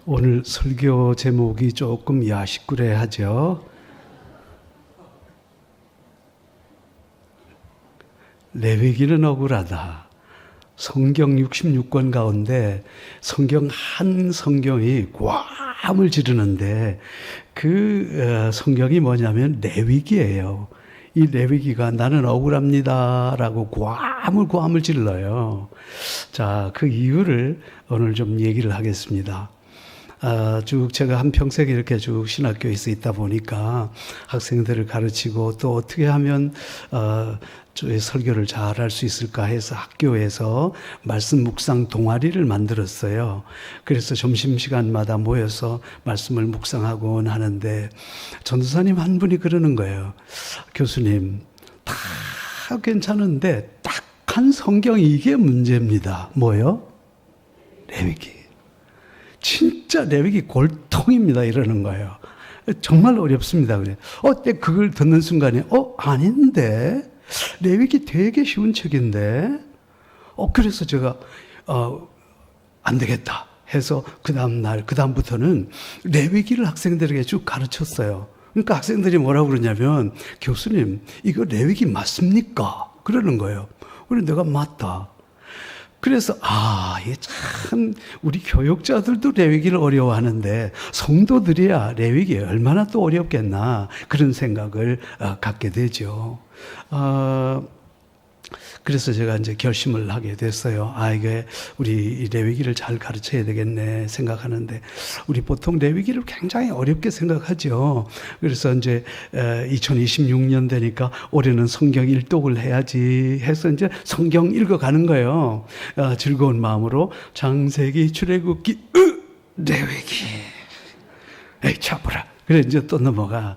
오늘 설교 제목이 조금 야식구레하죠. 레위기는 억울하다. 성경 66권 가운데 성경 한 성경이 꽐함을 지르는데 그 성경이 뭐냐면 레위기예요. 이 레위기가 나는 억울합니다라고 꽐함을 질러요. 자, 그 이유를 오늘 좀 얘기를 하겠습니다. 쭉 제가 한평생 이렇게 쭉 신학교에서 있다 보니까 학생들을 가르치고 또 어떻게 하면 설교를 잘 할 수 있을까 해서 학교에서 말씀 묵상 동아리를 만들었어요. 그래서 점심시간마다 모여서 말씀을 묵상하곤 하는데 전도사님 한 분이 그러는 거예요. 교수님, 다 괜찮은데 딱 한 성경이 이게 문제입니다. 뭐요? 레위기. 진짜 레위기 골통입니다. 이러는 거예요. 정말 어렵습니다. 그래. 그걸 듣는 순간에, 아닌데? 레위기 되게 쉬운 책인데? 그래서 제가, 안 되겠다 해서 그 다음부터는 레위기를 학생들에게 쭉 가르쳤어요. 그러니까 학생들이 뭐라고 그러냐면, 교수님, 이거 레위기 맞습니까? 그러는 거예요. 그래, 내가 맞다. 그래서 이게 참 우리 교육자들도 레위기를 어려워하는데 성도들이야 레위기 얼마나 또 어렵겠나 그런 생각을 갖게 되죠. 그래서 제가 이제 결심을 하게 됐어요. 이게 우리 레위기를 잘 가르쳐야 되겠네 생각하는데 우리 보통 레위기를 굉장히 어렵게 생각하죠. 그래서 이제 2026년 되니까 올해는 성경 일독을 해야지 해서 이제 성경 읽어가는 거예요. 즐거운 마음으로 창세기, 출애굽기, 레위기. 차보라. 그래, 이제 또 넘어가.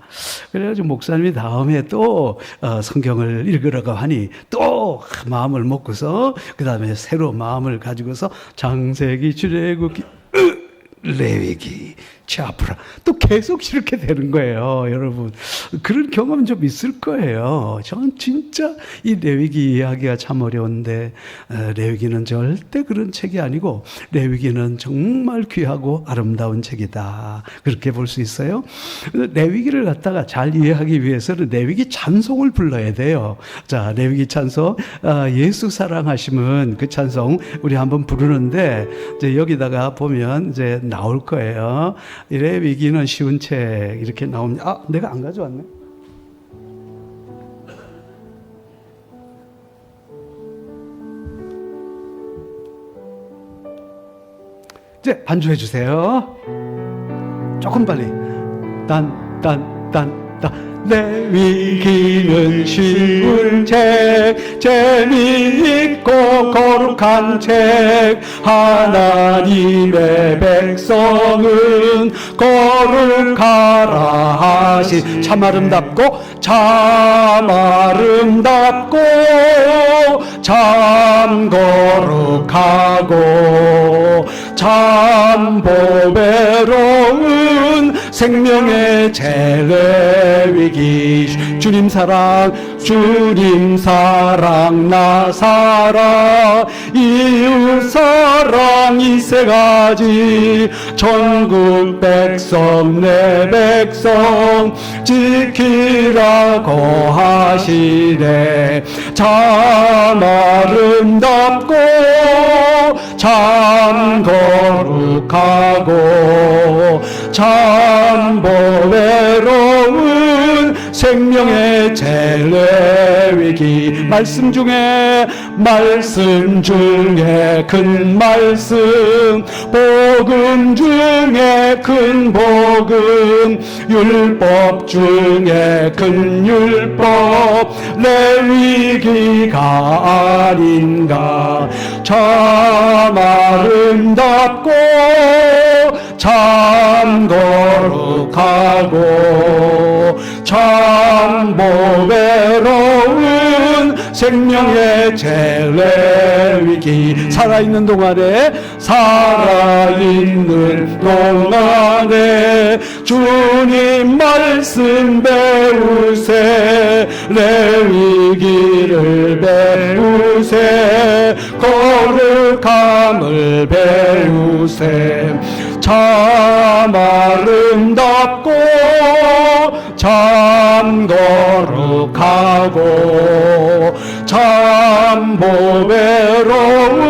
그래가지고 목사님이 다음에 또, 성경을 읽으라고 하니 또 마음을 먹고서, 그 다음에 새로 마음을 가지고서 창세기, 출애굽기, 레위기, 차프라. 또 계속 이렇게 되는 거예요, 여러분. 그런 경험 좀 있을 거예요. 저는 진짜 이 레위기 이야기가 참 어려운데, 레위기는 절대 그런 책이 아니고, 레위기는 정말 귀하고 아름다운 책이다. 그렇게 볼 수 있어요. 레위기를 갖다가 잘 이해하기 위해서는 레위기 찬송을 불러야 돼요. 자, 레위기 찬송, 예수 사랑하심은 그 찬송 우리 한번 부르는데, 이제 여기다가 보면 이제 나올 거예요. 레위기는 쉬운 책 이렇게 나옵니다. 내가 안 가져왔네. 이제 반주해 주세요. 조금 빨리. 레위기는 쉬운 책, 재미있고 거룩한 책. 하나님의 백성은 거룩하라 하시. 참 아름답고 참 거룩하고 참 보배로운 생명의 레위기. 주님 사랑 나 사랑 이웃 사랑 이 세 가지. 전국 백성 내 백성 지키라고 하시네. 참 아름답고 참 거룩하고 참 보배로운 생명의 레위기. 말씀 중에 큰 말씀, 복음 중에 큰 복음, 율법 중에 큰 율법, 레위기가 아닌가. 참 아름답고 참 거룩하고 참 보배로운 생명의 레위기. 살아있는 동안에 주님 말씀 배우세. 레위기를 배우세. 거룩함을 배우세. 참 아름답고 참 거룩하고 참 보배로운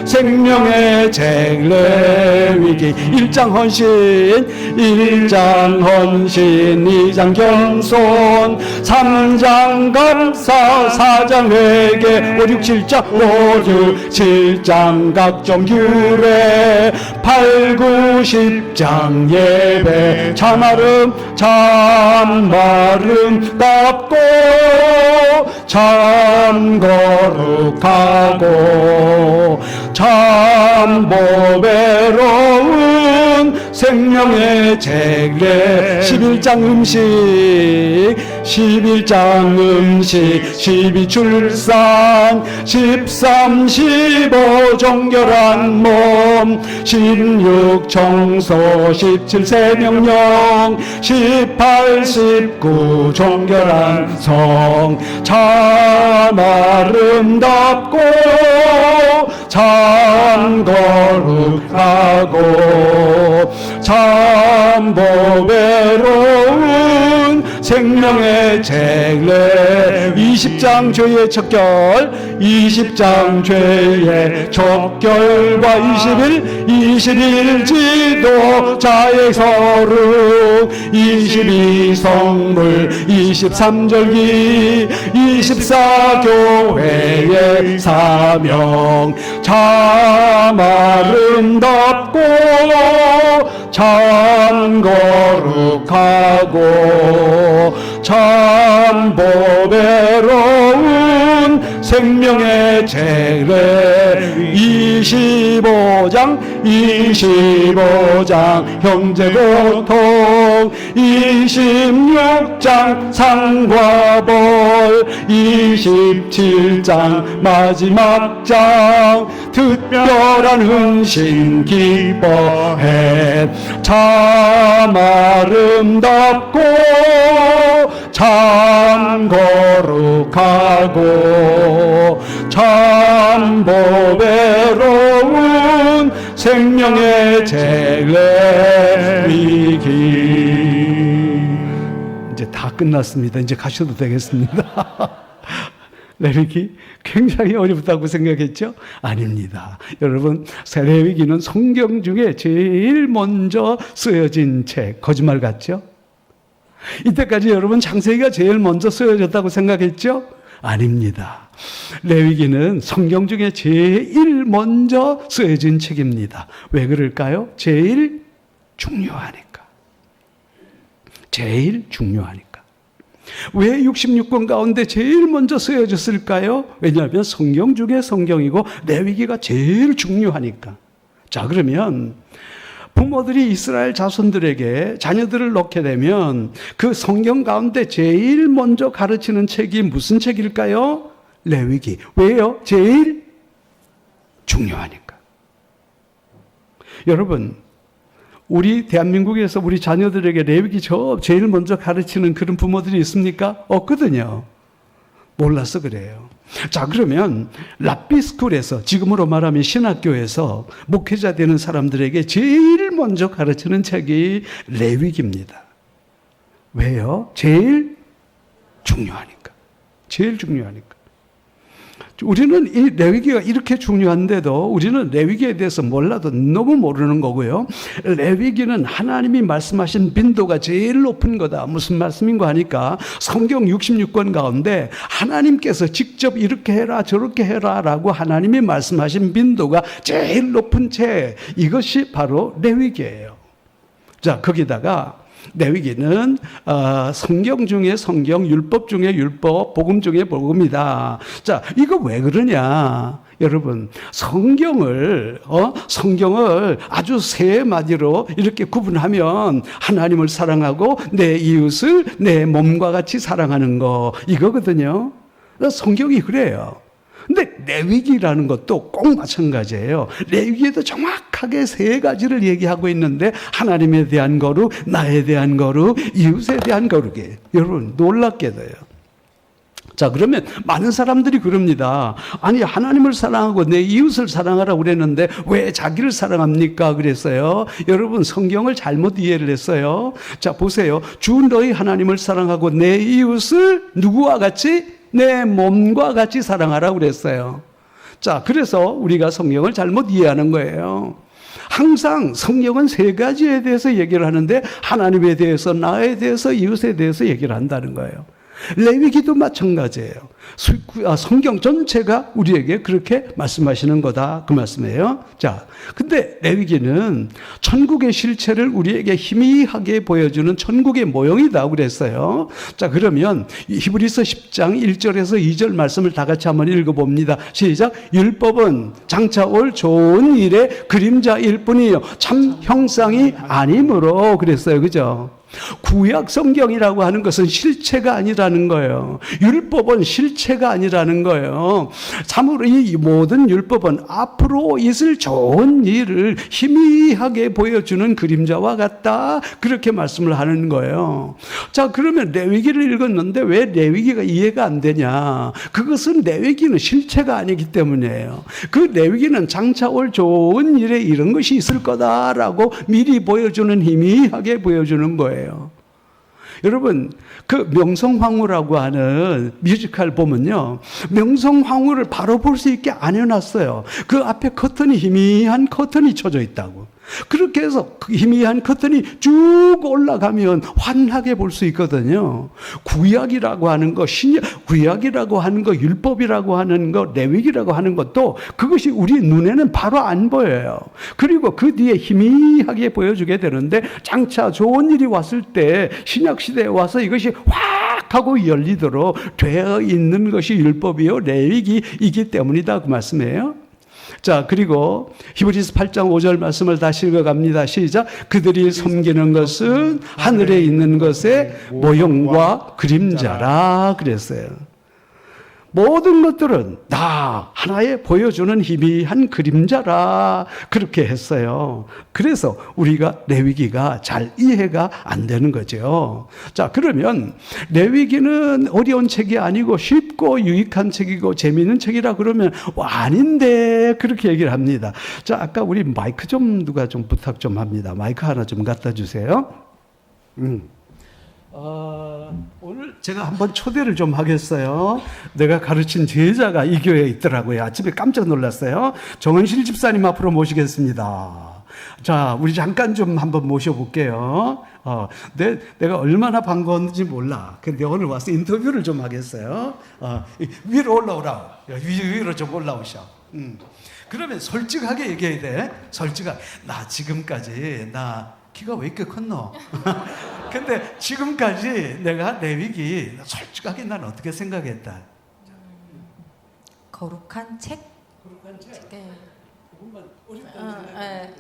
생명의 책 레위기 1장 헌신 2장 겸손 3장 감사 4장 회개 5, 6, 7장 7장 각종 규례 8, 9, 10장 예배 참 아름답고 참 거룩하고 참 보배로운 생명의 책래 11장 음식 12 출산 13, 15 정결한 몸 16 청소 17 세명령 18, 19 정결한 성 참 아름답고 참 거룩하고 참 보배로운 생명의 책래 20장 죄의 척결 20장 죄의 척결과 21 지도자의 거룩 22 성물 23절기 24 교회의 사명 참 아름답고 참 거룩하고 참 보배로운 생명의 책래 25장 형제고통 26장 상과 벌 27장 마지막 장 특별한 헌신 기뻐해 참 아름답고 참 거룩하고 참 보배로운 생명의 책 레위기 이제 다 끝났습니다. 이제 가셔도 되겠습니다. 레위기 굉장히 어렵다고 생각했죠? 아닙니다. 여러분, 레위기는 성경 중에 제일 먼저 쓰여진 책. 거짓말 같죠? 이때까지 여러분 창세기가 제일 먼저 쓰여졌다고 생각했죠? 아닙니다. 레위기는 성경 중에 제일 먼저 쓰여진 책입니다. 왜 그럴까요? 제일 중요하니까. 제일 중요하니까. 왜 66권 가운데 제일 먼저 쓰여졌을까요? 왜냐하면 성경 중에 성경이고 레위기가 제일 중요하니까. 자, 그러면 부모들이 이스라엘 자손들에게 자녀들을 놓게 되면 그 성경 가운데 제일 먼저 가르치는 책이 무슨 책일까요? 레위기. 왜요? 제일 중요하니까. 여러분, 우리 대한민국에서 우리 자녀들에게 레위기 제일 먼저 가르치는 그런 부모들이 있습니까? 없거든요. 몰라서 그래요. 자, 그러면 랍비스쿨에서, 지금으로 말하면 신학교에서 목회자 되는 사람들에게 제일 먼저 가르치는 책이 레위기입니다. 왜요? 제일 중요하니까. 제일 중요하니까. 우리는 이 레위기가 이렇게 중요한데도 우리는 레위기에 대해서 몰라도 너무 모르는 거고요. 레위기는 하나님이 말씀하신 빈도가 제일 높은 거다. 무슨 말씀인가 하니까 성경 66권 가운데 하나님께서 직접 이렇게 해라 저렇게 해라 라고 하나님이 말씀하신 빈도가 제일 높은 책, 이것이 바로 레위기예요. 자, 거기다가 레위기는 성경 중에 성경, 율법 중에 율법, 복음 중에 복음이다. 자, 이거 왜 그러냐? 여러분, 성경을 아주 세 마디로 이렇게 구분하면 하나님을 사랑하고 내 이웃을 내 몸과 같이 사랑하는 거, 이거거든요. 성경이 그래요. 근데 레위기라는 것도 꼭 마찬가지예요. 레위기에도 정확하게 세 가지를 얘기하고 있는데 하나님에 대한 거룩, 나에 대한 거룩, 이웃에 대한 거룩이에요. 여러분, 놀랍게도요. 자, 그러면 많은 사람들이 그럽니다. 아니, 하나님을 사랑하고 내 이웃을 사랑하라고 그랬는데 왜 자기를 사랑합니까? 그랬어요. 여러분, 성경을 잘못 이해를 했어요. 자, 보세요. 주 너희 하나님을 사랑하고 내 이웃을 누구와 같이? 내 몸과 같이 사랑하라고 그랬어요. 자, 그래서 우리가 성경을 잘못 이해하는 거예요. 항상 성경은 세 가지에 대해서 얘기를 하는데 하나님에 대해서, 나에 대해서, 이웃에 대해서 얘기를 한다는 거예요. 레위기도 마찬가지예요. 성경 전체가 우리에게 그렇게 말씀하시는 거다, 그 말씀이에요. 자, 근데 레위기는 천국의 실체를 우리에게 희미하게 보여주는 천국의 모형이다 그랬어요. 자, 그러면 히브리서 10장 1절에서 2절 말씀을 다 같이 한번 읽어봅니다. 시작. 율법은 장차 올 좋은 일의 그림자일 뿐이요 참 형상이 아니므로 그랬어요. 그죠? 구약 성경이라고 하는 것은 실체가 아니라는 거예요. 율법은 실체가 아니라는 거예요. 참으로 이 모든 율법은 앞으로 있을 좋은 일을 희미하게 보여주는 그림자와 같다, 그렇게 말씀을 하는 거예요. 자, 그러면 레위기를 읽었는데 왜 레위기가 이해가 안 되냐? 그것은 레위기는 실체가 아니기 때문이에요. 그 레위기는 장차 올 좋은 일에 이런 것이 있을 거다라고 미리 보여주는, 희미하게 보여주는 거예요. 여러분, 그 명성황후라고 하는 뮤지컬 보면요, 명성황후를 바로 볼 수 있게 안 해놨어요. 그 앞에 커튼이, 희미한 커튼이 쳐져 있다고. 그렇게 해서 그 희미한 커튼이 쭉 올라가면 환하게 볼 수 있거든요. 구약이라고 하는 거, 구약이라고 하는 거, 율법이라고 하는 거, 레위기라고 하는 것도 그것이 우리 눈에는 바로 안 보여요. 그리고 그 뒤에 희미하게 보여주게 되는데 장차 좋은 일이 왔을 때 신약시대에 와서 이것이 확 하고 열리도록 되어 있는 것이 율법이요 레위기이기 때문이다, 그 말씀이에요. 자, 그리고 히브리서 8장 5절 말씀을 다시 읽어갑니다. 시작. 그들이 섬기는 것은 하늘에 있는 것의 모형과 그림자라 그랬어요. 모든 것들은 다 하나의 보여주는 희미한 그림자라 그렇게 했어요. 그래서 우리가 레위기가 잘 이해가 안 되는 거죠. 자, 그러면 레위기는 어려운 책이 아니고 쉽고 유익한 책이고 재미있는 책이라 그러면 아닌데 그렇게 얘기를 합니다. 자, 아까 우리 마이크 좀 누가 좀 부탁 좀 합니다. 마이크 하나 좀 갖다 주세요. 오늘 제가 한번 초대를 좀 하겠어요. 내가 가르친 제자가 이 교회에 있더라고요. 아침에 깜짝 놀랐어요. 정은실 집사님 앞으로 모시겠습니다. 자, 우리 잠깐 좀 한번 모셔볼게요. 내가 얼마나 반가웠는지 몰라. 근데 오늘 와서 인터뷰를 좀 하겠어요. 위로 올라오라고. 위로 좀 올라오셔. 그러면 솔직하게 얘기해야 돼. 솔직하게. 나 지금까지 키가 왜 이렇게 컸노? 근데 지금까지 내가 레위기 솔직하게 난 어떻게 생각했다? 거룩한 책? 거룩한 책? 네. 네.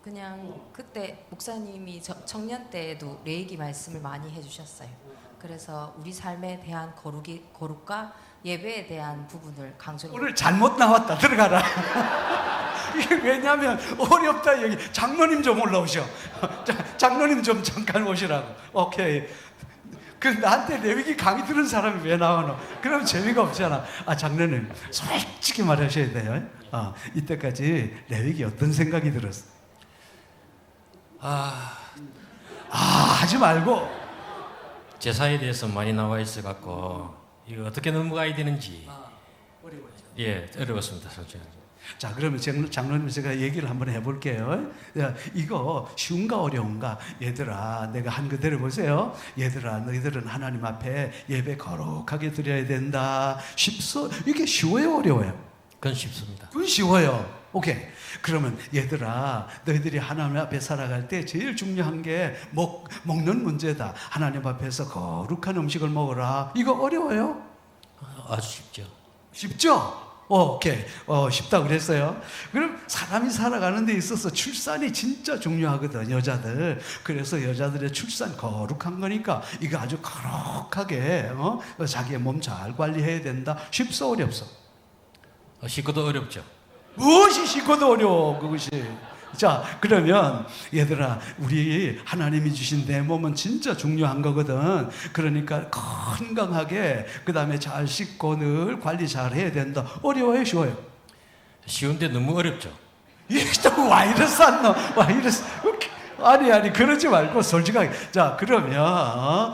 그냥 그때 목사님이 청년 때에도 레위기 말씀을 많이 해주셨어요. 그래서 우리 삶에 대한 거룩과 예배에 대한 부분을 강조를. 오늘 잘못 나왔다. 들어가라. 이게 왜냐면 어렵다 얘기. 장로님 좀 올라오셔. 장로님 좀 잠깐 오시라고. 오케이. 그 나한테 레위기 강의 들은 사람이 왜 나오노? 그럼 재미가 없잖아. 장로님 솔직히 말하셔야 돼요. 이때까지 레위기 어떤 생각이 들었어? 하지 말고. 제사에 대해서 많이 나와 있어 갖고 이거 어떻게 넘어가야 되는지 어려워요. 예, 어려웠습니다, 솔직히. 자, 그러면 장로님 제가 얘기를 한번 해볼게요. 야, 이거 쉬운가 어려운가? 얘들아, 내가 한 그대로 보세요. 얘들아, 너희들은 하나님 앞에 예배 거룩하게 드려야 된다. 이게 쉬워요, 어려워요? 그건 쉽습니다. 그건 쉬워요. 오케이. 그러면 얘들아, 너희들이 하나님 앞에 살아갈 때 제일 중요한 게 먹는 문제다. 하나님 앞에서 거룩한 음식을 먹어라. 이거 어려워요? 아주 쉽죠. 쉽죠? 오케이. 쉽다 그랬어요. 그럼 사람이 살아가는 데 있어서 출산이 진짜 중요하거든, 여자들. 그래서 여자들의 출산 거룩한 거니까 이거 아주 거룩하게 자기의 몸 잘 관리해야 된다. 쉽소 어렵소? 쉽고도 어렵죠. 무엇이 쉽고도 어려워, 그것이. 자, 그러면 얘들아, 우리 하나님이 주신 내 몸은 진짜 중요한 거거든. 그러니까 건강하게, 그 다음에 잘 씻고 늘 관리 잘 해야 된다. 어려워요, 쉬워요? 쉬운데 너무 어렵죠. 또 와이러스 안 넣어. 와이러스. 아니, 그러지 말고 솔직하게. 자, 그러면,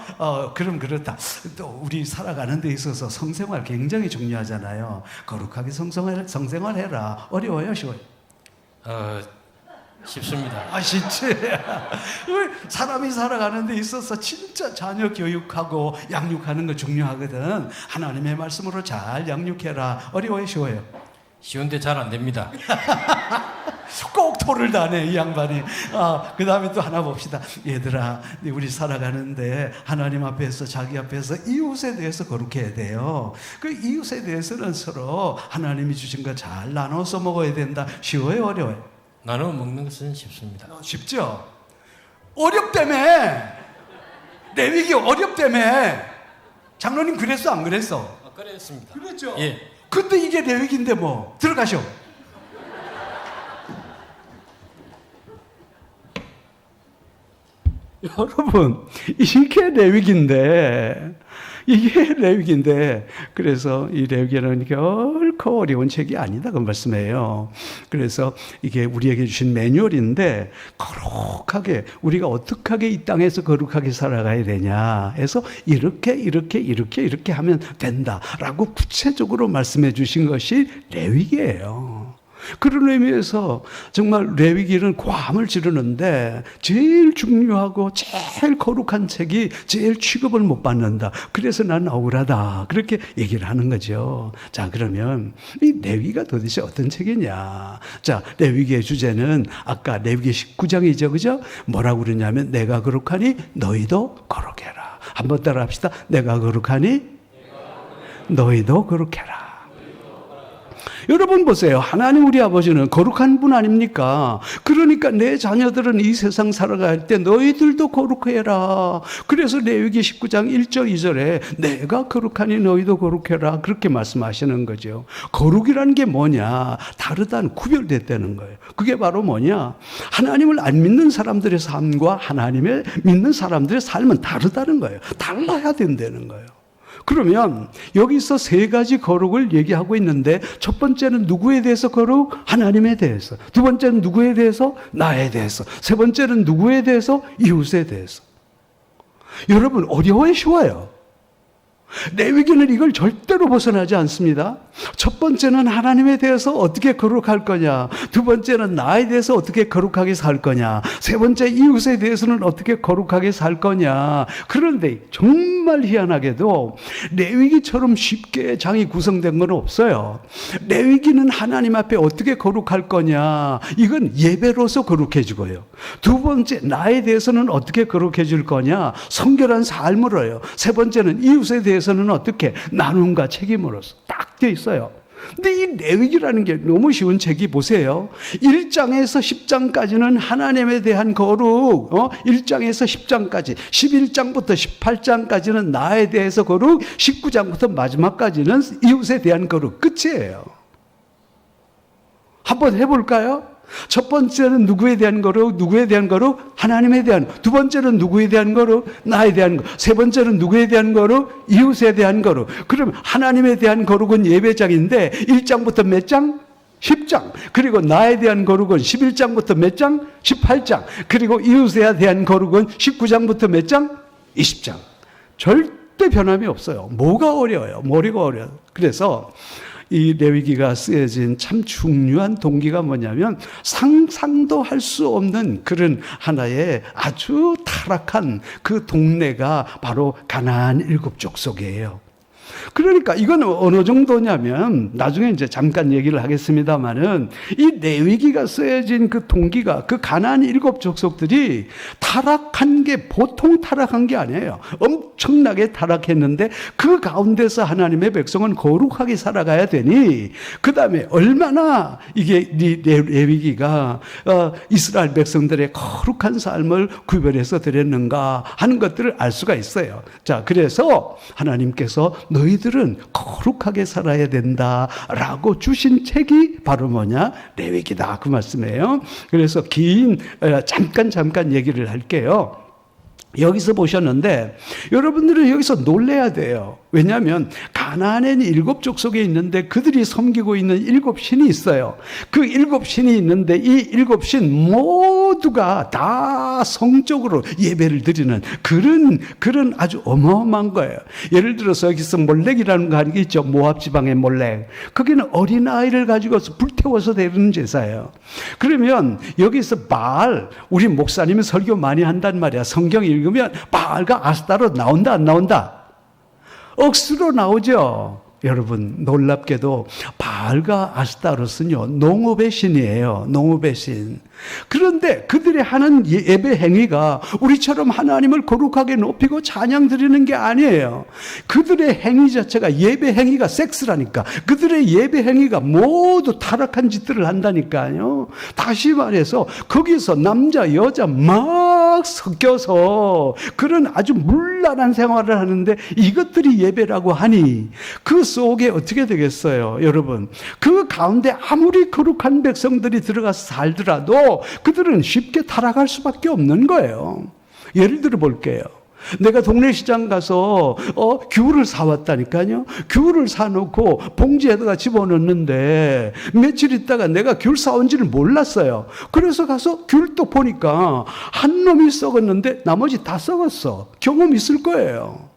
그럼 그렇다. 또 우리 살아가는 데 있어서 성생활 굉장히 중요하잖아요. 거룩하게 성생활 해라. 어려워요, 쉬워요? 쉽습니다. 진짜. 사람이 살아가는 데 있어서 진짜 자녀 교육하고 양육하는 거 중요하거든. 하나님의 말씀으로 잘 양육해라. 어려워요, 쉬워요? 쉬운데 잘 안 됩니다. 꼭 토를 다네, 이 양반이. 그 다음에 또 하나 봅시다. 얘들아, 우리 살아가는데 하나님 앞에서, 자기 앞에서 이웃에 대해서 거룩해야 돼요. 그 이웃에 대해서는 서로 하나님이 주신 거 잘 나눠서 먹어야 된다. 쉬워요, 어려워요? 나눠 먹는 것은 쉽습니다. 쉽죠? 어렵다며. 레위기 어렵다며. 장로님 그랬어, 안 그랬어? 그랬습니다. 그랬죠? 예. 근데 이게 레위기인데 뭐. 들어가쇼. 여러분, 이게 레위기인데, 그래서 이 레위기는 결코 어려운 책이 아니다, 그 말씀이에요. 그래서 이게 우리에게 주신 매뉴얼인데, 거룩하게, 우리가 어떻게 이 땅에서 거룩하게 살아가야 되냐 해서 이렇게 하면 된다라고 구체적으로 말씀해 주신 것이 레위기예요. 그런 의미에서 정말 레위기는 고함을 지르는데 제일 중요하고 제일 거룩한 책이 제일 취급을 못 받는다. 그래서 난 억울하다. 그렇게 얘기를 하는 거죠. 자, 그러면 이 레위기가 도대체 어떤 책이냐. 자, 레위기의 주제는 아까 레위기 19장이죠. 그죠? 뭐라고 그러냐면 내가 거룩하니 너희도 거룩해라. 한번 따라 합시다. 내가 거룩하니 너희도 거룩해라. 여러분 보세요. 하나님 우리 아버지는 거룩한 분 아닙니까? 그러니까 내 자녀들은 이 세상 살아갈 때 너희들도 거룩해라. 그래서 레위기 19장 1절 2절에 내가 거룩하니 너희도 거룩해라. 그렇게 말씀하시는 거죠. 거룩이라는 게 뭐냐? 다르다는, 구별됐다는 거예요. 그게 바로 뭐냐? 하나님을 안 믿는 사람들의 삶과 하나님을 믿는 사람들의 삶은 다르다는 거예요. 달라야 된다는 거예요. 그러면 여기서 세 가지 거룩을 얘기하고 있는데 첫 번째는 누구에 대해서 거룩? 하나님에 대해서. 두 번째는 누구에 대해서? 나에 대해서. 세 번째는 누구에 대해서? 이웃에 대해서. 여러분, 어려워요, 쉬워요? 레위기는 이걸 절대로 벗어나지 않습니다. 첫 번째는 하나님에 대해서 어떻게 거룩할 거냐. 두 번째는 나에 대해서 어떻게 거룩하게 살 거냐. 세 번째 이웃에 대해서는 어떻게 거룩하게 살 거냐. 그런데 정말 희한하게도 레위기처럼 쉽게 장이 구성된 건 없어요. 레위기는 하나님 앞에 어떻게 거룩할 거냐. 이건 예배로서 거룩해지고요. 두 번째 나에 대해서는 어떻게 거룩해질 거냐. 성결한 삶으로요. 세 번째는 이웃에 대해서는 어떻게 나눔과 책임으로서 딱 돼 있어요. 근데 이 레위기라는 게 너무 쉬운 책이 보세요. 1장에서 10장까지는 하나님에 대한 거룩, 1장에서 10장까지, 11장부터 18장까지는 나에 대해서 거룩, 19장부터 마지막까지는 이웃에 대한 거룩, 끝이에요. 한번 해볼까요? 첫 번째는 누구에 대한 거룩? 누구에 대한 거룩? 하나님에 대한. 두 번째는 누구에 대한 거룩? 나에 대한 거룩. 세 번째는 누구에 대한 거룩? 이웃에 대한 거룩. 그럼 하나님에 대한 거룩은 예배장인데 1장부터 몇 장? 10장. 그리고 나에 대한 거룩은 11장부터 몇 장? 18장. 그리고 이웃에 대한 거룩은 19장부터 몇 장? 20장. 절대 변함이 없어요. 뭐가 어려워요? 머리가 어려워요. 그래서 이 레위기가 쓰여진 참 중요한 동기가 뭐냐면 상상도 할 수 없는 그런 하나의 아주 타락한 그 동네가 바로 가나안 7족 속이에요. 그러니까 이건 어느 정도냐면 나중에 이제 잠깐 얘기를 하겠습니다만은 이 레위기가 쓰여진 그 동기가 그 가나안 7족속들이 타락한 게 보통 타락한 게 아니에요. 엄청나게 타락했는데 그 가운데서 하나님의 백성은 거룩하게 살아가야 되니 그 다음에 얼마나 이게 레위기가 이스라엘 백성들의 거룩한 삶을 구별해서 드렸는가 하는 것들을 알 수가 있어요. 자, 그래서 하나님께서 너희들은 거룩하게 살아야 된다라고 주신 책이 바로 뭐냐? 레위기다, 그 말씀이에요. 그래서 잠깐 얘기를 할게요. 여기서 보셨는데 여러분들은 여기서 놀래야 돼요. 왜냐하면 가나안에는 7 족속에 있는데 그들이 섬기고 있는 7 신이 있어요. 그 7 신이 있는데 이 7 신 모두가 다 성적으로 예배를 드리는 그런 아주 어마어마한 거예요. 예를 들어서 여기서 몰렉이라는 거 있죠. 모압 지방의 몰렉. 거기는 어린아이를 가지고서 불태워서 드리는 제사예요. 그러면 여기서 바알, 우리 목사님은 설교 많이 한단 말이야. 성경 읽으면 바알과 아스타로 나온다 안 나온다? 억수로 나오죠. 여러분, 놀랍게도 바알과 아스타롯은요, 농업의 신이에요. 농업의 신. 그런데 그들이 하는 예배 행위가 우리처럼 하나님을 거룩하게 높이고 찬양 드리는 게 아니에요. 그들의 행위 자체가, 예배 행위가 섹스라니까. 그들의 예배 행위가 모두 타락한 짓들을 한다니까요. 다시 말해서 거기서 남자 여자 막 섞여서 그런 아주 문란한 생활을 하는데 이것들이 예배라고 하니 그 속에 어떻게 되겠어요, 여러분? 그 가운데 아무리 거룩한 백성들이 들어가서 살더라도 그들은 쉽게 타락할 수밖에 없는 거예요. 예를 들어 볼게요. 내가 동네 시장 가서 귤을 사왔다니까요. 귤을 사놓고 봉지에다가 집어넣는데 며칠 있다가 내가 귤 사온지를 몰랐어요. 그래서 가서 귤 또 보니까 한 놈이 썩었는데 나머지 다 썩었어. 경험 있을 거예요.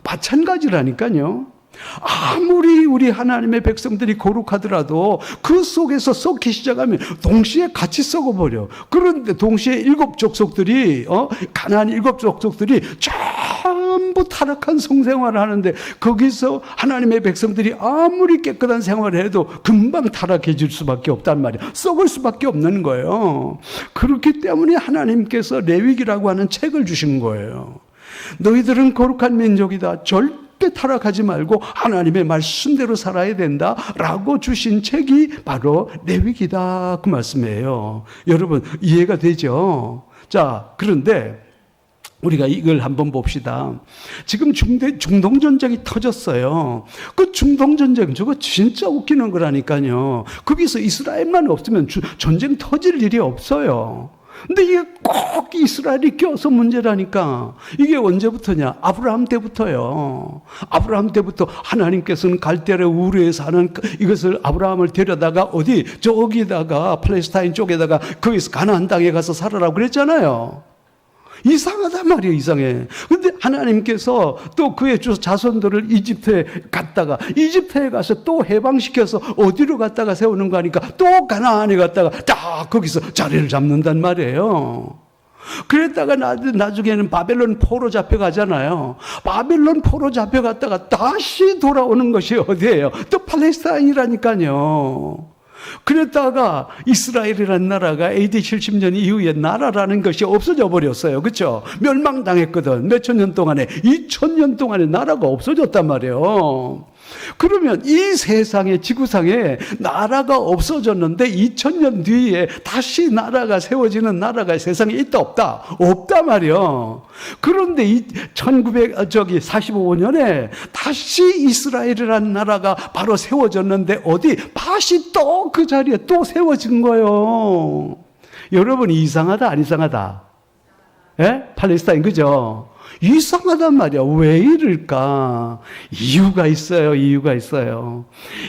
마찬가지라니까요. 아무리 우리 하나님의 백성들이 거룩하더라도 그 속에서 썩기 시작하면 동시에 같이 썩어버려. 그런데 동시에 7 족속들이 가나안 7 족속들이 전부 타락한 성생활을 하는데 거기서 하나님의 백성들이 아무리 깨끗한 생활을 해도 금방 타락해질 수밖에 없단 말이야. 썩을 수밖에 없는 거예요. 그렇기 때문에 하나님께서 레위기라고 하는 책을 주신 거예요. 너희들은 거룩한 민족이다. 절대 타락하지 말고 하나님의 말씀대로 살아야 된다라고 주신 책이 바로 레위기다, 그 말씀이에요. 여러분, 이해가 되죠? 자, 그런데 우리가 이걸 한번 봅시다. 지금 중동전쟁이 터졌어요. 그 중동전쟁 저거 진짜 웃기는 거라니까요. 거기서 이스라엘만 없으면 전쟁 터질 일이 없어요. 근데 이게 꼭 이스라엘이 껴서 문제라니까. 이게 언제부터냐? 아브라함 때부터요. 아브라함 때부터 하나님께서는 갈대아 우르에 사는 이것을 아브라함을 데려다가 저기다가 팔레스타인 쪽에다가 거기서 가나안 땅에 가서 살아라고 그랬잖아요. 이상하단 말이에요, 이상해. 근데 하나님께서 또 그의 자손들을 이집트에 가서 또 해방시켜서 어디로 갔다가 세우는 거 하니까 또 가나안에 갔다가 딱 거기서 자리를 잡는단 말이에요. 그랬다가 나중에는 바벨론 포로 잡혀가잖아요. 바벨론 포로 잡혀갔다가 다시 돌아오는 것이 어디예요? 또 팔레스타인이라니까요. 그랬다가 이스라엘이라는 나라가 AD 70년 이후에 나라라는 것이 없어져 버렸어요. 그렇죠? 멸망당했거든. 몇천 년 동안에, 2000년 동안에 나라가 없어졌단 말이에요. 그러면 이 세상에, 지구상에 나라가 없어졌는데 2000년 뒤에 다시 나라가 세워지는 나라가 세상에 있다 없다? 없다 말이요. 그런데 1945년에 다시 이스라엘이라는 나라가 바로 세워졌는데 다시 또 그 자리에 또 세워진 거예요. 여러분, 이상하다 안 이상하다? 예? 팔레스타인, 그죠? 이상하단 말이야. 왜 이럴까? 이유가 있어요.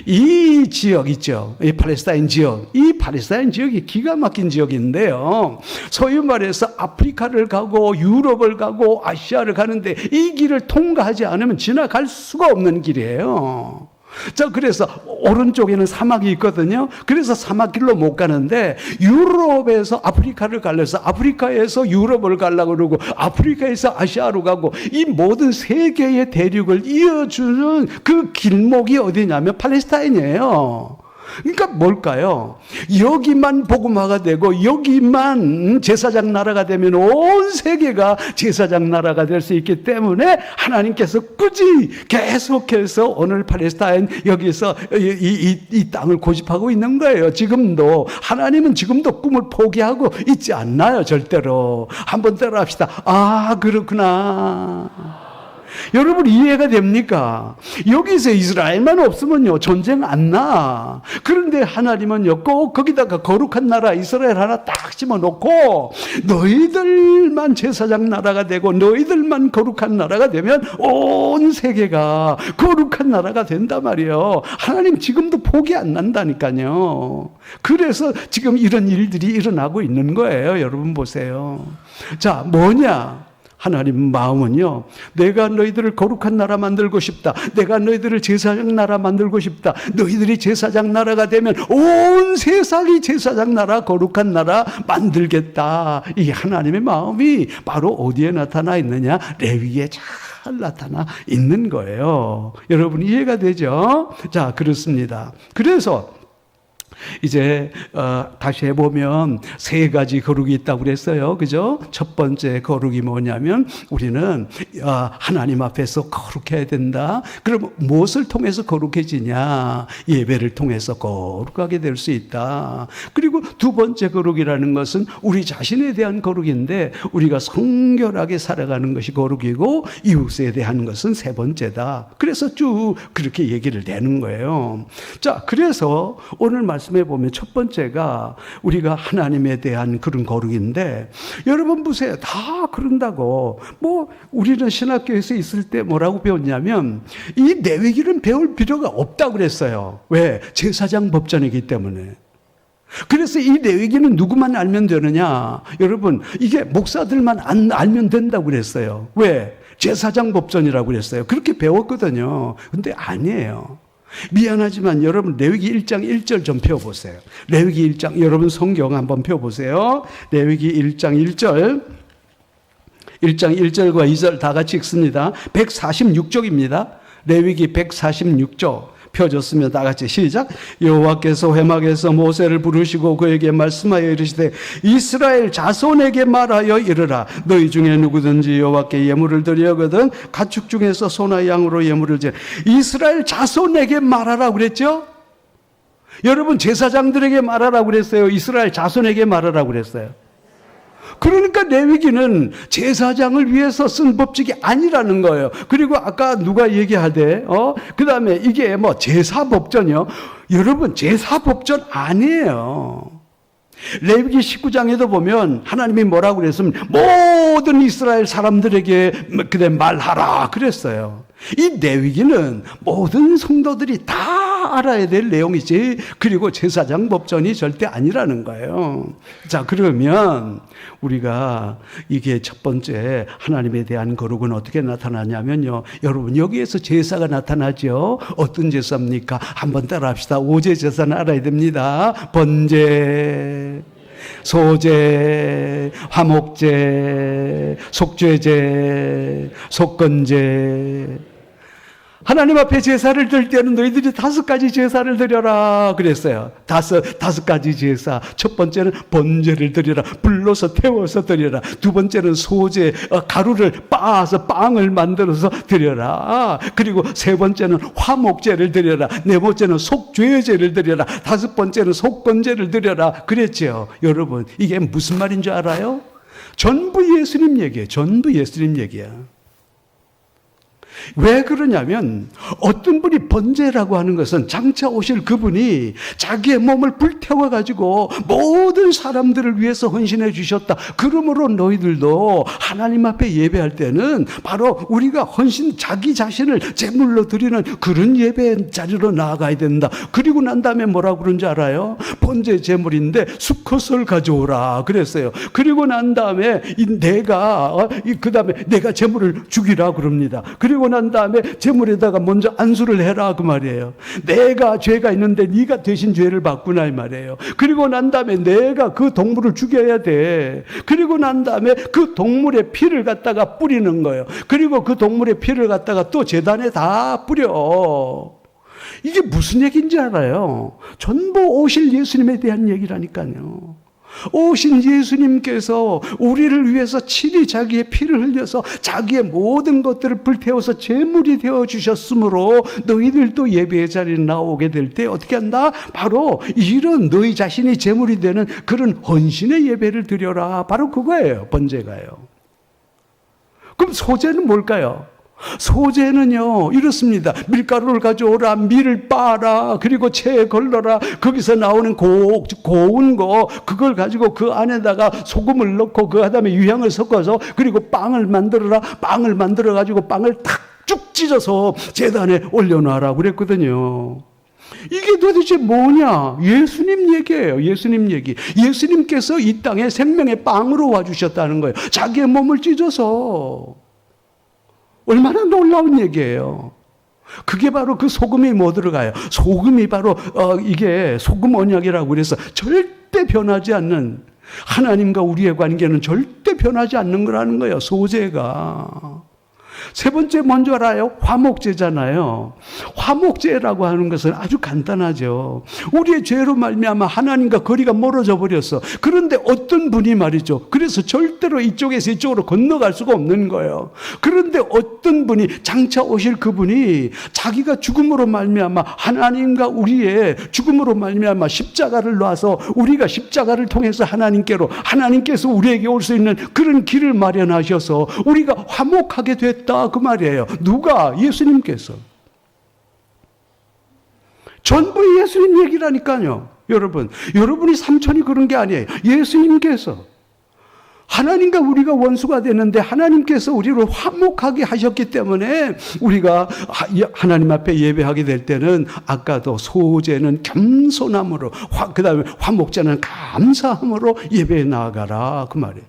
이 지역 있죠. 이 팔레스타인 지역. 이 팔레스타인 지역이 기가 막힌 지역인데요. 소위 말해서 아프리카를 가고 유럽을 가고 아시아를 가는데 이 길을 통과하지 않으면 지나갈 수가 없는 길이에요. 자, 그래서 오른쪽에는 사막이 있거든요. 그래서 사막길로 못 가는데 유럽에서 아프리카를 가려서 아프리카에서 유럽을 가려고 그러고 아프리카에서 아시아로 가고 이 모든 세계의 대륙을 이어주는 그 길목이 어디냐면 팔레스타인이에요. 그러니까 뭘까요? 여기만 복음화가 되고 여기만 제사장 나라가 되면 온 세계가 제사장 나라가 될 수 있기 때문에 하나님께서 굳이 계속해서 오늘 팔레스타인 여기서 이 땅을 고집하고 있는 거예요. 지금도 하나님은 지금도 꿈을 포기하고 있지 않나요? 절대로. 한번 따라합시다. 아, 그렇구나. 여러분 이해가 됩니까? 여기서 이스라엘만 없으면요 전쟁 안 나. 그런데 하나님은요 꼭 거기다가 거룩한 나라 이스라엘 하나 딱 집어넣고 너희들만 제사장 나라가 되고 너희들만 거룩한 나라가 되면 온 세계가 거룩한 나라가 된단 말이에요. 하나님 지금도 포기 안 난다니까요. 그래서 지금 이런 일들이 일어나고 있는 거예요. 여러분 보세요. 자, 뭐냐? 하나님 마음은요, 내가 너희들을 거룩한 나라 만들고 싶다. 내가 너희들을 제사장 나라 만들고 싶다. 너희들이 제사장 나라가 되면 온 세상이 제사장 나라, 거룩한 나라 만들겠다. 이 하나님의 마음이 바로 어디에 나타나 있느냐? 레위기에 잘 나타나 있는 거예요. 여러분 이해가 되죠? 자, 그렇습니다. 그래서 이제 다시 해보면 세 가지 거룩이 있다고 그랬어요. 그죠? 첫 번째 거룩이 뭐냐면 우리는 하나님 앞에서 거룩해야 된다. 그럼 무엇을 통해서 거룩해지냐? 예배를 통해서 거룩하게 될 수 있다. 그리고 두 번째 거룩이라는 것은 우리 자신에 대한 거룩인데 우리가 성결하게 살아가는 것이 거룩이고 이웃에 대한 것은 세 번째다. 그래서 쭉 그렇게 얘기를 내는 거예요. 자, 그래서 오늘 말씀해 보면 첫 번째가 우리가 하나님에 대한 그런 거룩인데 여러분 보세요. 다 그런다고 뭐 우리는 신학교에서 있을 때 뭐라고 배웠냐면 이 레위기는 배울 필요가 없다고 그랬어요. 왜? 제사장 법전이기 때문에. 그래서 이 레위기는 누구만 알면 되느냐? 여러분 이게 목사들만 안 알면 된다고 그랬어요. 왜? 제사장 법전이라고 그랬어요. 그렇게 배웠거든요. 근데 아니에요. 미안하지만 여러분 레위기 1장 1절 좀 펴보세요. 레위기 1장 여러분 성경 한번 펴보세요. 레위기 1장 1절 1장 1절과 2절 다 같이 읽습니다. 146쪽입니다. 레위기 146쪽 펴졌으면 다 같이 시작. 여호와께서 회막에서 모세를 부르시고 그에게 말씀하여 이르시되 이스라엘 자손에게 말하여 이르라. 너희 중에 누구든지 여호와께 예물을 드리거든 가축 중에서 소나 양으로 예물을 드려. 이스라엘 자손에게 말하라 그랬죠? 여러분 제사장들에게 말하라고 그랬어요? 이스라엘 자손에게 말하라고 그랬어요? 그러니까 레위기는 제사장을 위해서 쓴 법칙이 아니라는 거예요. 그리고 아까 누가 얘기하대, 그 다음에 이게 뭐 제사법전이요. 여러분, 제사법전 아니에요. 레위기 19장에도 보면 하나님이 뭐라고 그랬으면 모든 이스라엘 사람들에게 그래 말하라 그랬어요. 이 레위기는 모든 성도들이 다 알아야 될 내용이지 그리고 제사장 법전이 절대 아니라는 거예요. 자, 그러면 우리가 이게 첫 번째 하나님에 대한 거룩은 어떻게 나타나냐면요. 여러분 여기에서 제사가 나타나죠. 어떤 제사입니까? 한번 따라 합시다. 오제 제사는 알아야 됩니다. 번제, 소제, 화목제, 속죄제, 속건제. 하나님 앞에 제사를 드릴 때는 너희들이 5가지 제사를 드려라 그랬어요. 다섯 가지 제사. 첫 번째는 번제를 드려라. 불로서 태워서 드려라. 두 번째는 소제, 가루를 빻아서 빵을 만들어서 드려라. 그리고 세 번째는 화목제를 드려라. 네 번째는 속죄제를 드려라. 다섯 번째는 속건제를 드려라. 그랬죠. 여러분 이게 무슨 말인 줄 알아요? 전부 예수님 얘기예요. 전부 예수님 얘기야. 왜 그러냐면 어떤 분이 번제라고 하는 것은 장차 오실 그분이 자기의 몸을 불태워가지고 모든 사람들을 위해서 헌신해 주셨다. 그러므로 너희들도 하나님 앞에 예배할 때는 바로 우리가 헌신 자기 자신을 제물로 드리는 그런 예배 자리로 나아가야 된다. 그리고 난 다음에 뭐라고 그런지 알아요? 번제 제물인데 수컷을 가져오라 그랬어요. 그리고 난 다음에 그 다음에 내가 제물을 죽이라 그럽니다. 그리고 난 다음에 제물에다가 먼저 안수를 해라 그 말이에요. 내가 죄가 있는데 네가 대신 죄를 받구나 이 말이에요. 그리고 난 다음에 내가 그 동물을 죽여야 돼. 그리고 난 다음에 그 동물의 피를 갖다가 뿌리는 거예요. 그리고 그 동물의 피를 갖다가 또 제단에 다 뿌려. 이게 무슨 얘기인지 알아요? 전부 오실 예수님에 대한 얘기라니까요. 오신 예수님께서 우리를 위해서 친히 자기의 피를 흘려서 자기의 모든 것들을 불태워서 제물이 되어 주셨으므로 너희들도 예배의 자리에 나오게 될 때 어떻게 한다? 바로 이런 너희 자신이 제물이 되는 그런 헌신의 예배를 드려라. 바로 그거예요. 번제가요. 그럼 소제는 뭘까요? 소재는요 이렇습니다. 밀가루를 가져오라, 밀을 빻아라, 그리고 체에 걸러라. 거기서 나오는 고운 거 그걸 가지고 그 안에다가 소금을 넣고 그 다음에 유향을 섞어서 그리고 빵을 만들어라. 빵을 만들어 가지고 빵을 탁 쭉 찢어서 제단에 올려놔라 그랬거든요. 이게 도대체 뭐냐? 예수님 얘기예요. 예수님 얘기. 예수님께서 이 땅에 생명의 빵으로 와주셨다는 거예요. 자기의 몸을 찢어서. 얼마나 놀라운 얘기예요. 그게 바로 그 소금이 뭐 들어가요? 소금이 바로 이게 소금 언약이라고 그래서 절대 변하지 않는, 하나님과 우리의 관계는 절대 변하지 않는 거라는 거예요. 소재가. 세 번째 뭔지 알아요? 화목제잖아요. 화목제라고 하는 것은 아주 간단하죠. 우리의 죄로 말미암아 하나님과 거리가 멀어져 버렸어. 그런데 어떤 분이 말이죠. 그래서 절대로 이쪽에서 이쪽으로 건너갈 수가 없는 거예요. 그런데 어떤 분이, 장차 오실 그분이 자기가 죽음으로 말미암아 하나님과 우리의 죽음으로 말미암아 십자가를 놔서 우리가 십자가를 통해서 하나님께로, 하나님께서 우리에게 올 수 있는 그런 길을 마련하셔서 우리가 화목하게 됐다 그 말이에요. 누가? 예수님께서. 전부 예수님 얘기라니까요. 여러분이 삼촌이 그런 게 아니에요. 예수님께서. 하나님과 우리가 원수가 되는데 하나님께서 우리를 화목하게 하셨기 때문에 우리가 하나님 앞에 예배하게 될 때는 아까도 소제는 겸손함으로, 그 다음에 화목제는 감사함으로 예배에 나아가라 그 말이에요.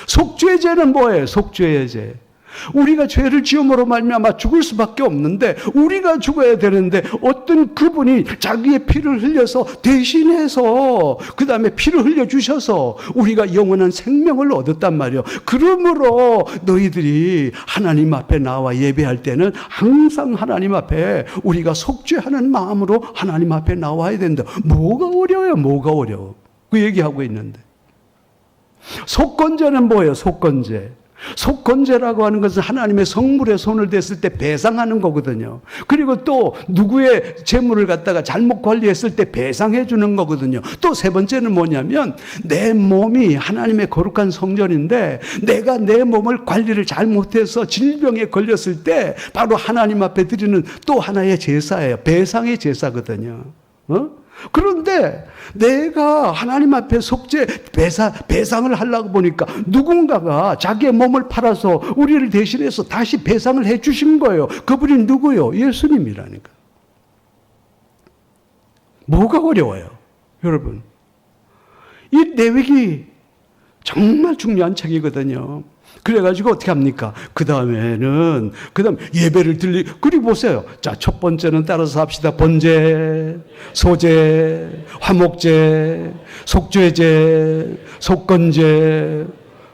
속죄제는 뭐예요? 속죄제. 우리가 죄를 지음으로 말미암아 죽을 수밖에 없는데, 우리가 죽어야 되는데 어떤 그분이 자기의 피를 흘려서 대신해서 그 다음에 피를 흘려주셔서 우리가 영원한 생명을 얻었단 말이에요. 그러므로 너희들이 하나님 앞에 나와 예배할 때는 항상 하나님 앞에 우리가 속죄하는 마음으로 하나님 앞에 나와야 된다. 뭐가 어려워요? 뭐가 어려워? 그 얘기하고 있는데. 속건제는 뭐예요? 속건제. 속건제라고 하는 것은 하나님의 성물에 손을 댔을 때 배상하는 거거든요. 그리고 또 누구의 재물을 갖다가 잘못 관리했을 때 배상해 주는 거거든요. 또 세 번째는 뭐냐면 내 몸이 하나님의 거룩한 성전인데 내가 내 몸을 관리를 잘못해서 질병에 걸렸을 때 바로 하나님 앞에 드리는 또 하나의 제사예요. 배상의 제사거든요. 그런데 내가 하나님 앞에 속죄 배상을 하려고 보니까 누군가가 자기의 몸을 팔아서 우리를 대신해서 다시 배상을 해 주신 거예요. 그분이 누구요? 예수님이라니까. 뭐가 어려워요? 여러분, 이 레위기 정말 중요한 책이거든요. 그래가지고 어떻게 합니까? 그 다음 예배를 그리고 보세요. 자, 첫 번째는 따라서 합시다. 번제, 소제, 화목제, 속죄제, 속건제.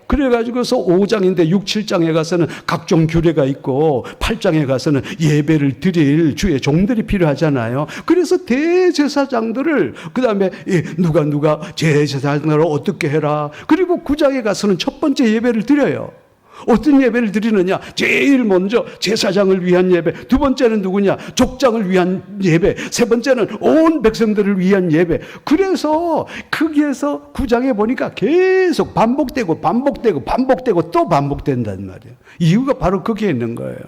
그래가지고서 5장인데 6, 7장에 가서는 각종 규례가 있고 8장에 가서는 예배를 드릴 주의 종들이 필요하잖아요. 그래서 대제사장들을, 그 다음에 누가 제사장들을 어떻게 해라. 그리고 9장에 가서는 첫 번째 예배를 드려요. 어떤 예배를 드리느냐? 제일 먼저 제사장을 위한 예배, 두 번째는 누구냐? 족장을 위한 예배, 세 번째는 온 백성들을 위한 예배. 그래서 거기에서 9장에 보니까 계속 반복되고 또 반복된단 말이에요. 이유가 바로 거기에 있는 거예요.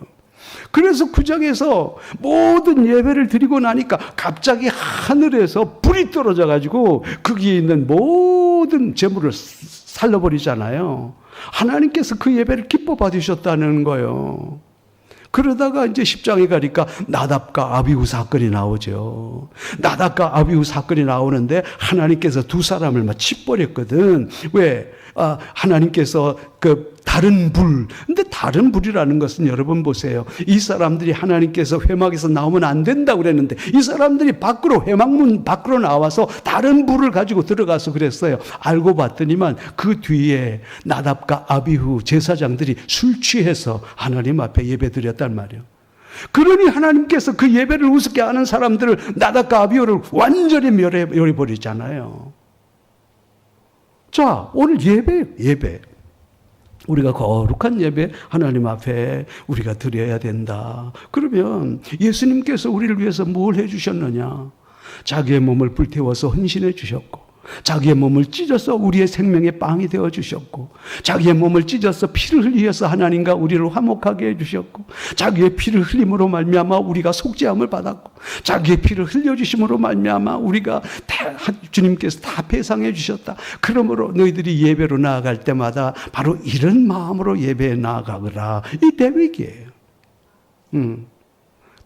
그래서 9장에서 모든 예배를 드리고 나니까 갑자기 하늘에서 불이 떨어져 가지고 거기에 있는 모든 재물을 살려버리잖아요. 하나님께서 그 예배를 기뻐 받으셨다는 거예요. 그러다가 이제 10장에 가니까 나답과 아비후 사건이 나오죠. 나답과 아비후 사건이 나오는데 하나님께서 두 사람을 막 치버렸거든. 왜? 하나님께서 그 다른 불. 근데 다른 불이라는 것은 여러분 보세요. 이 사람들이 하나님께서 회막에서 나오면 안 된다고 그랬는데 이 사람들이 회막문 밖으로 나와서 다른 불을 가지고 들어가서 그랬어요. 알고 봤더니만 그 뒤에 나답과 아비후 제사장들이 술 취해서 하나님 앞에 예배 드렸단 말이에요. 그러니 하나님께서 그 예배를 우습게 하는 사람들을, 나답과 아비후를 완전히 멸해버리잖아요. 자, 오늘 예배. 우리가 거룩한 예배 하나님 앞에 우리가 드려야 된다. 그러면 예수님께서 우리를 위해서 뭘 해주셨느냐? 자기의 몸을 불태워서 헌신해 주셨고 자기의 몸을 찢어서 우리의 생명의 빵이 되어 주셨고, 자기의 몸을 찢어서 피를 흘리셔서 하나님과 우리를 화목하게 해 주셨고, 자기의 피를 흘림으로 말미암아 우리가 속죄함을 받았고, 자기의 피를 흘려 주심으로 말미암아 우리가 주님께서 다 배상해 주셨다. 그러므로 너희들이 예배로 나아갈 때마다 바로 이런 마음으로 예배에 나아가거라. 이 대vik이에요.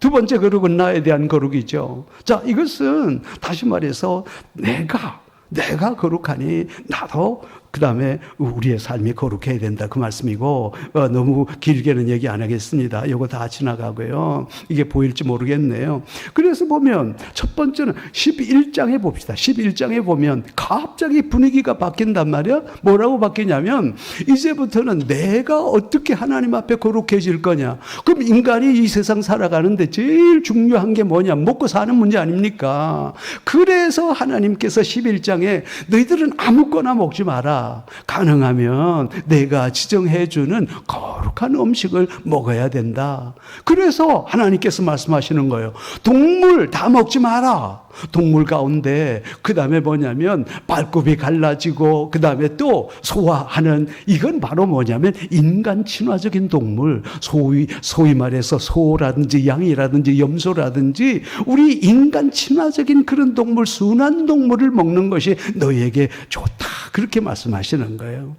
두 번째 거룩은 나에 대한 거룩이죠. 자, 이것은 다시 말해서 내가 거룩하니 나도 그 다음에 우리의 삶이 거룩해야 된다, 그 말씀이고, 너무 길게는 얘기 안 하겠습니다. 이거 다 지나가고요. 이게 보일지 모르겠네요. 그래서 보면 첫 번째는 11장에 봅시다. 11장에 보면 갑자기 분위기가 바뀐단 말이야. 뭐라고 바뀌냐면 이제부터는 내가 어떻게 하나님 앞에 거룩해질 거냐. 그럼 인간이 이 세상 살아가는데 제일 중요한 게 뭐냐? 먹고 사는 문제 아닙니까? 그래서 하나님께서 11장에 너희들은 아무거나 먹지 마라. 가능하면 내가 지정해주는 거룩한 음식을 먹어야 된다. 그래서 하나님께서 말씀하시는 거예요. 동물 다 먹지 마라. 동물 가운데 그 다음에 뭐냐면 발굽이 갈라지고 그 다음에 또 소화하는, 이건 바로 뭐냐면 인간 친화적인 동물, 소위 말해서 소라든지 양이라든지 염소라든지 우리 인간 친화적인 그런 동물, 순한 동물을 먹는 것이 너희에게 좋다, 그렇게 말씀하시는 거예요.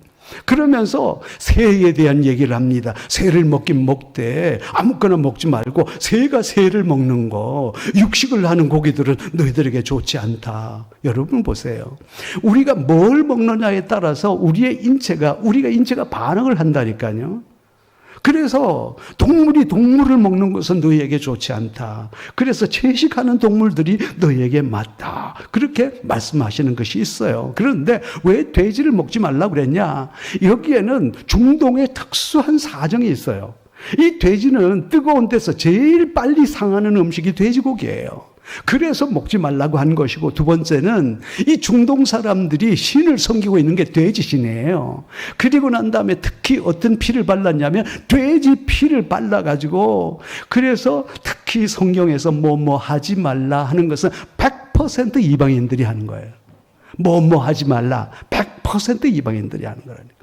그러면서 새에 대한 얘기를 합니다. 새를 먹긴 먹되 아무거나 먹지 말고 새가 새를 먹는 거, 육식을 하는 고기들은 너희들에게 좋지 않다. 여러분 보세요. 우리가 뭘 먹느냐에 따라서 우리가 인체가 반응을 한다니까요. 그래서 동물이 동물을 먹는 것은 너희에게 좋지 않다. 그래서 채식하는 동물들이 너희에게 맞다. 그렇게 말씀하시는 것이 있어요. 그런데 왜 돼지를 먹지 말라고 그랬냐? 여기에는 중동의 특수한 사정이 있어요. 이 돼지는 뜨거운 데서 제일 빨리 상하는 음식이 돼지고기예요. 그래서 먹지 말라고 한 것이고, 두 번째는 이 중동 사람들이 신을 섬기고 있는 게 돼지 신이에요. 그리고 난 다음에 특히 어떤 피를 발랐냐면 돼지 피를 발라가지고, 그래서 특히 성경에서 뭐 하지 말라 하는 것은 100% 이방인들이 하는 거예요. 뭐 하지 말라 100% 이방인들이 하는 거라니까.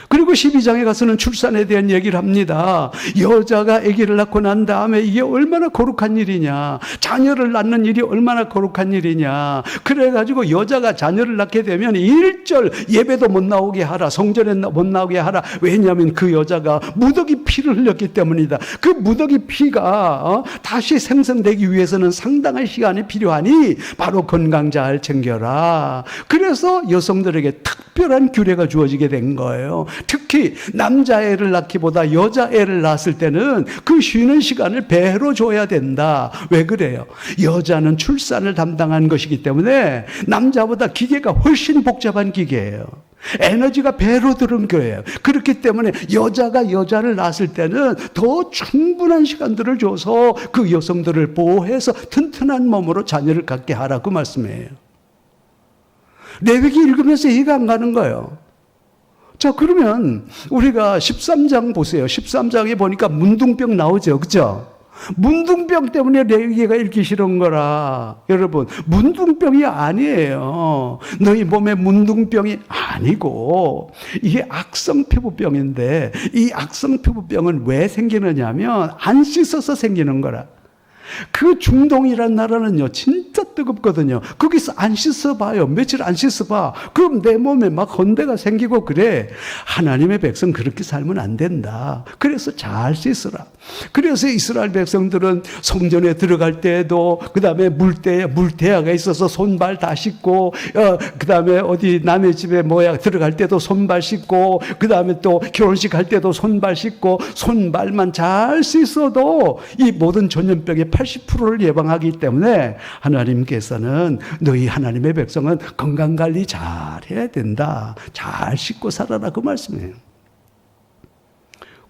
그리고 12장에 가서는 출산에 대한 얘기를 합니다. 여자가 아기를 낳고 난 다음에 이게 얼마나 거룩한 일이냐. 자녀를 낳는 일이 얼마나 거룩한 일이냐. 그래가지고 여자가 자녀를 낳게 되면 1절 예배도 못 나오게 하라. 성전에 못 나오게 하라. 왜냐하면 그 여자가 무더기 피를 흘렸기 때문이다. 그 무더기 피가 다시 생성되기 위해서는 상당한 시간이 필요하니 바로 건강 잘 챙겨라. 그래서 여성들에게 특별한 규례가 주어지게 된 거예요. 특히 남자애를 낳기보다 여자애를 낳았을 때는 그 쉬는 시간을 배로 줘야 된다. 왜 그래요? 여자는 출산을 담당한 것이기 때문에 남자보다 기계가 훨씬 복잡한 기계예요. 에너지가 배로 들은 거예요. 그렇기 때문에 여자가 여자를 낳았을 때는 더 충분한 시간들을 줘서 그 여성들을 보호해서 튼튼한 몸으로 자녀를 갖게 하라, 그 말씀이에요. 레위기 읽으면서 이해가 안 가는 거예요. 자, 그러면 우리가 13장 보세요. 13장에 보니까 문둥병 나오죠. 그죠? 문둥병 때문에 레위기가 읽기 싫은 거라. 여러분, 문둥병이 아니에요. 너희 몸에 문둥병이 아니고 이게 악성 피부병인데, 이 악성 피부병은 왜 생기느냐 하면 안 씻어서 생기는 거라. 그 중동이란 나라는요 진짜 뜨겁거든요. 거기서 안 씻어봐요. 며칠 안 씻어봐. 그럼 내 몸에 막 헌대가 생기고 그래. 하나님의 백성 그렇게 살면 안 된다. 그래서 잘 씻으라. 그래서 이스라엘 백성들은 성전에 들어갈 때에도 그 다음에 물대야가 있어서 손발 다 씻고, 그 다음에 어디 남의 집에 들어갈 때도 손발 씻고, 그 다음에 또 결혼식 할 때도 손발 씻고, 손발만 잘 씻어도 이 모든 전염병의 80%를 예방하기 때문에 하나님께서는 너희 하나님의 백성은 건강관리 잘 해야 된다. 잘 씻고 살아라, 그 말씀이에요.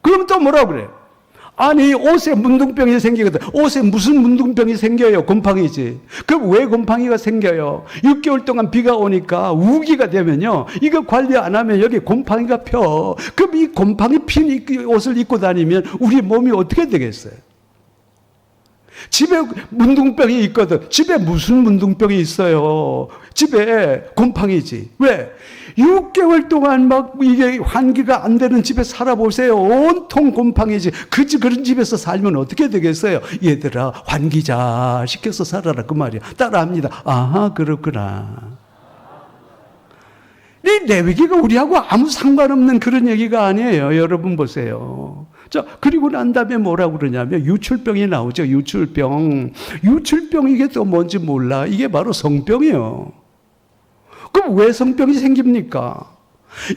그럼 또 뭐라고 그래요? 아니, 옷에 문둥병이 생기거든. 옷에 무슨 문둥병이 생겨요? 곰팡이지. 그럼 왜 곰팡이가 생겨요? 6개월 동안 비가 오니까 우기가 되면요, 이거 관리 안 하면 여기 곰팡이가 펴. 그럼 이 곰팡이 핀 옷을 입고 다니면 우리 몸이 어떻게 되겠어요? 집에 문둥병이 있거든. 집에 무슨 문둥병이 있어요? 집에 곰팡이지. 왜? 6개월 동안 막 이게 환기가 안 되는 집에 살아보세요. 온통 곰팡이지. 그런 집에서 살면 어떻게 되겠어요? 얘들아, 환기 잘 시켜서 살아라. 그 말이야. 따라합니다. 아하, 그렇구나. 이 레위기가 우리하고 아무 상관없는 그런 얘기가 아니에요. 여러분 보세요. 자, 그리고 난 다음에 뭐라고 그러냐면 유출병이 나오죠. 유출병. 유출병 이게 또 뭔지 몰라. 이게 바로 성병이에요. 그럼 왜 성병이 생깁니까?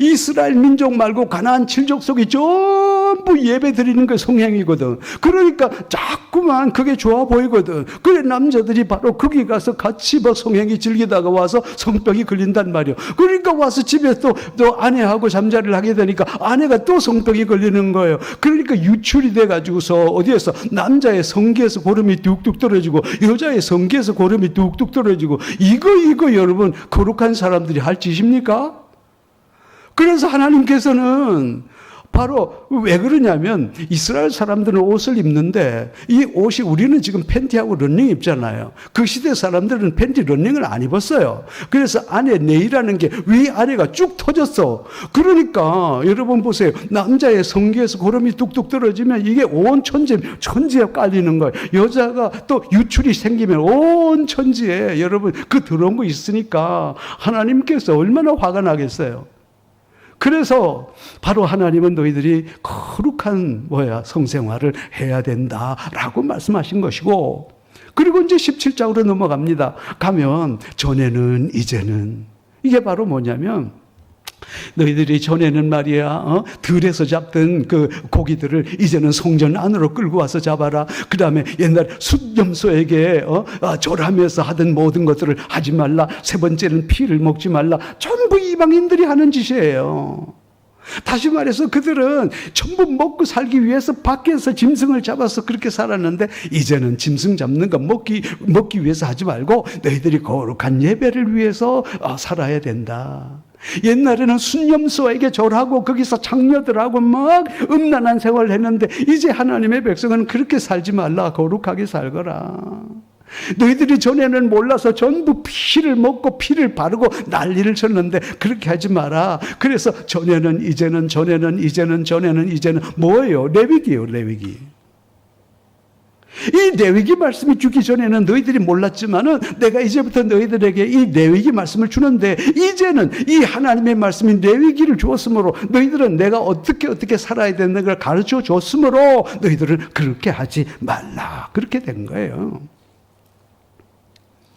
이스라엘 민족 말고 가나안 칠족속이 전부 예배 드리는 게 성행이거든. 그러니까 자꾸만 그게 좋아 보이거든. 그래 남자들이 바로 거기 가서 같이 뭐 성행이 즐기다가 와서 성병이 걸린단 말이야. 그러니까 와서 집에 또 아내하고 잠자리를 하게 되니까 아내가 또 성병이 걸리는 거예요. 그러니까 유출이 돼가지고서 어디에서 남자의 성기에서 고름이 뚝뚝 떨어지고 여자의 성기에서 고름이 뚝뚝 떨어지고 이거 여러분 거룩한 사람들이 할 짓입니까? 그래서 하나님께서는 바로 왜 그러냐면 이스라엘 사람들은 옷을 입는데 이 옷이 우리는 지금 팬티하고 런닝 입잖아요. 그 시대 사람들은 팬티 런닝을 안 입었어요. 그래서 안에 내이라는 게 위아래가 쭉 터졌어. 그러니까 여러분 보세요. 남자의 성기에서 고름이 뚝뚝 떨어지면 이게 온 천지에 깔리는 거예요. 여자가 또 유출이 생기면 온 천지에 여러분 그 더러운 거 있으니까 하나님께서 얼마나 화가 나겠어요. 그래서 바로 하나님은 너희들이 거룩한 성생활을 해야 된다라고 말씀하신 것이고, 그리고 이제 17장으로 넘어갑니다. 가면 전에는 이제는 이게 바로 뭐냐면 너희들이 전에는 말이야 들에서 잡던 그 고기들을 이제는 성전 안으로 끌고 와서 잡아라. 그 다음에 옛날 숫염소에게 절하면서 하던 모든 것들을 하지 말라. 세 번째는 피를 먹지 말라. 전부 이방인들이 하는 짓이에요. 다시 말해서 그들은 전부 먹고 살기 위해서 밖에서 짐승을 잡아서 그렇게 살았는데 이제는 짐승 잡는 거 먹기 위해서 하지 말고 너희들이 거룩한 예배를 위해서 살아야 된다. 옛날에는 순념소에게 절하고 거기서 장녀들하고 막 음란한 생활을 했는데 이제 하나님의 백성은 그렇게 살지 말라. 거룩하게 살거라. 너희들이 전에는 몰라서 전부 피를 먹고 피를 바르고 난리를 쳤는데 그렇게 하지 마라. 그래서 전에는 이제는 뭐예요? 레위기예요. 레위기. 이 레위기 말씀이 주기 전에는 너희들이 몰랐지만은 내가 이제부터 너희들에게 이 레위기 말씀을 주는데 이제는 이 하나님의 말씀인 레위기를 주었으므로 너희들은 내가 어떻게 살아야 되는 걸 가르쳐 줬으므로 너희들은 그렇게 하지 말라. 그렇게 된 거예요.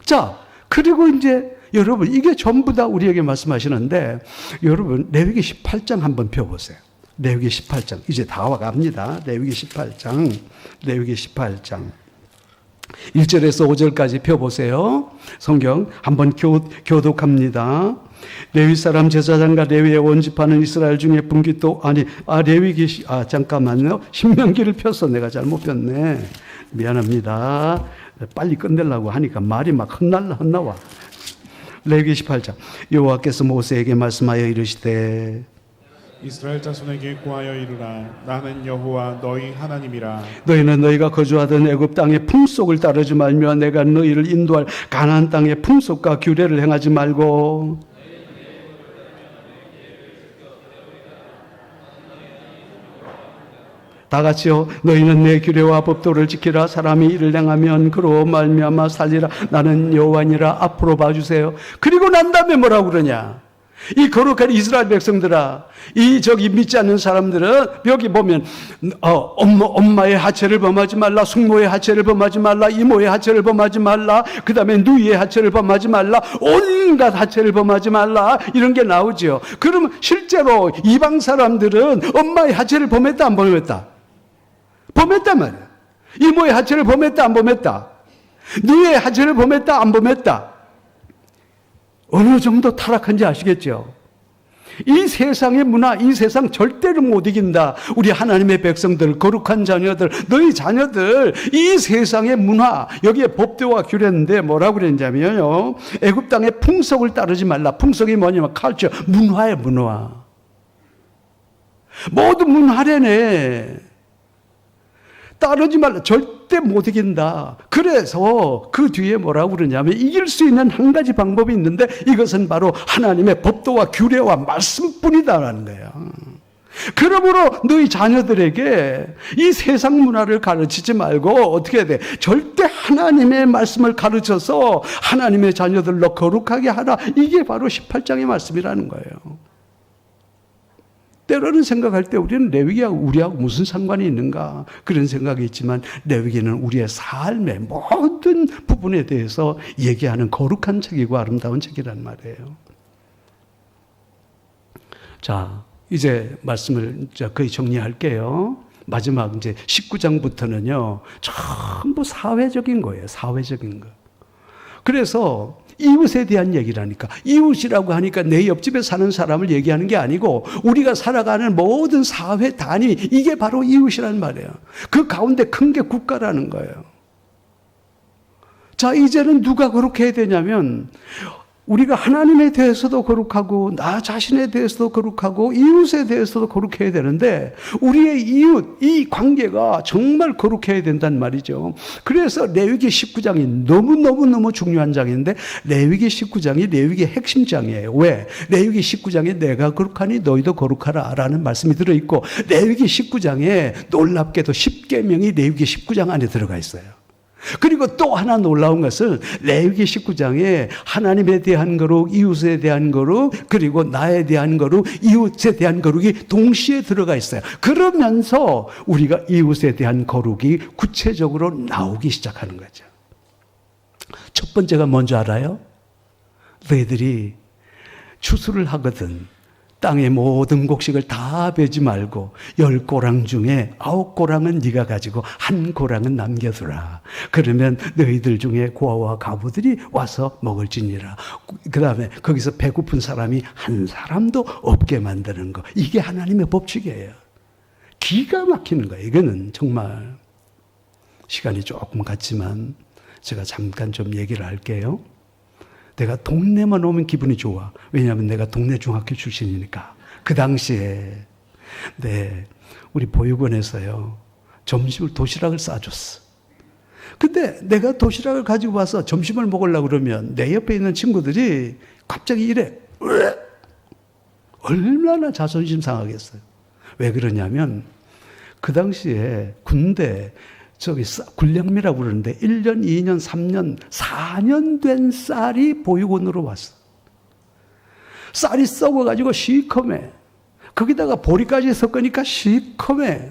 자, 그리고 이제 여러분 이게 전부 다 우리에게 말씀하시는데 여러분 레위기 18장 한번 펴보세요. 레위기 18장 이제 다 와갑니다. 레위기 18장 1절에서 5절까지 펴보세요. 성경 한번 교독합니다. 레위 사람 제사장과 레위의 원집하는 이스라엘 중에 분깃도 레위기 잠깐만요. 신명기를 폈어. 내가 잘못 폈네. 미안합니다. 빨리 끝내려고 하니까 말이 막 헛나와. 레위기 18장 여호와께서 모세에게 말씀하여 이르시되 이스라엘 자손에게 구하여 이르라. 나는 여호와 너희 하나님이라. 너희는 너희가 거주하던 애굽 땅의 풍속을 따르지 말며 내가 너희를 인도할 가나안 땅의 풍속과 규례를 행하지 말고 다 같이요. 너희는 내 규례와 법도를 지키라. 사람이 이를 행하면 그로 말미암아 살리라. 나는 여호와니라. 앞으로 봐주세요. 그리고 난 다음에 뭐라고 그러냐? 이 거룩한 이스라엘 백성들아, 저기 믿지 않는 사람들은 여기 보면 엄마의 하체를 범하지 말라, 숙모의 하체를 범하지 말라, 이모의 하체를 범하지 말라, 그 다음에 누이의 하체를 범하지 말라, 온갖 하체를 범하지 말라, 이런 게 나오죠. 그러면 실제로 이방 사람들은 엄마의 하체를 범했다 안 범했다? 범했단 말이야. 이모의 하체를 범했다 안 범했다? 누이의 하체를 범했다 안 범했다? 어느 정도 타락한지 아시겠죠? 이 세상의 문화, 이 세상 절대로 못 이긴다. 우리 하나님의 백성들, 거룩한 자녀들, 너희 자녀들, 이 세상의 문화, 여기에 법도와 규례인데 뭐라고 그랬냐면요. 애굽 땅의 풍속을 따르지 말라. 풍속이 뭐냐면 culture, 문화예요, 문화. 모두 문화래네. 따르지 말라. 절대 못 이긴다. 그래서 그 뒤에 뭐라고 그러냐면 이길 수 있는 한 가지 방법이 있는데 이것은 바로 하나님의 법도와 규례와 말씀뿐이다라는 거예요. 그러므로 너희 자녀들에게 이 세상 문화를 가르치지 말고 어떻게 해야 돼? 절대 하나님의 말씀을 가르쳐서 하나님의 자녀들로 거룩하게 하라. 이게 바로 18장의 말씀이라는 거예요. 때로는 생각할 때 우리는 레위기하고 우리하고 무슨 상관이 있는가 그런 생각이 있지만 레위기는 우리의 삶의 모든 부분에 대해서 얘기하는 거룩한 책이고 아름다운 책이란 말이에요. 자, 이제 말씀을 거의 정리할게요. 마지막 이제 19장부터는요, 전부 사회적인 거예요. 사회적인 거. 그래서 이웃에 대한 얘기라니까. 이웃이라고 하니까 내 옆집에 사는 사람을 얘기하는 게 아니고 우리가 살아가는 모든 사회 단위, 이게 바로 이웃이란 말이에요. 그 가운데 큰 게 국가라는 거예요. 자, 이제는 누가 그렇게 해야 되냐면 우리가 하나님에 대해서도 거룩하고 나 자신에 대해서도 거룩하고 이웃에 대해서도 거룩해야 되는데 우리의 이웃, 이 관계가 정말 거룩해야 된단 말이죠. 그래서 레위기 19장이 너무너무 중요한 장인데 레위기 19장이 레위기의 핵심 장이에요. 왜? 레위기 19장에 내가 거룩하니 너희도 거룩하라 라는 말씀이 들어있고 레위기 19장에 놀랍게도 10계명이 레위기 19장 안에 들어가 있어요. 그리고 또 하나 놀라운 것은 레위기 19장에 하나님에 대한 거룩, 이웃에 대한 거룩, 그리고 나에 대한 거룩, 이웃에 대한 거룩이 동시에 들어가 있어요. 그러면서 우리가 이웃에 대한 거룩이 구체적으로 나오기 시작하는 거죠. 첫 번째가 뭔지 알아요? 너희들이 추수를 하거든 땅의 모든 곡식을 다 베지 말고 10고랑 중에 9고랑은 네가 가지고 1고랑은 남겨두라. 그러면 너희들 중에 고아와 가부들이 와서 먹을지니라. 그 다음에 거기서 배고픈 사람이 한 사람도 없게 만드는 거. 이게 하나님의 법칙이에요. 기가 막히는 거예요. 이거는 정말 시간이 조금 갔지만 제가 잠깐 좀 얘기를 할게요. 내가 동네만 오면 기분이 좋아. 왜냐하면 내가 동네 중학교 출신이니까. 그 당시에 우리 보육원에서요 점심을 도시락을 싸줬어. 근데 내가 도시락을 가지고 와서 점심을 먹으려고 그러면 내 옆에 있는 친구들이 갑자기 이래. 얼마나 자존심 상하겠어요. 왜 그러냐면 그 당시에 군대 군량미라고 그러는데 1년, 2년, 3년, 4년 된 쌀이 보육원으로 왔어. 쌀이 썩어가지고 시커매. 거기다가 보리까지 섞으니까 시커매.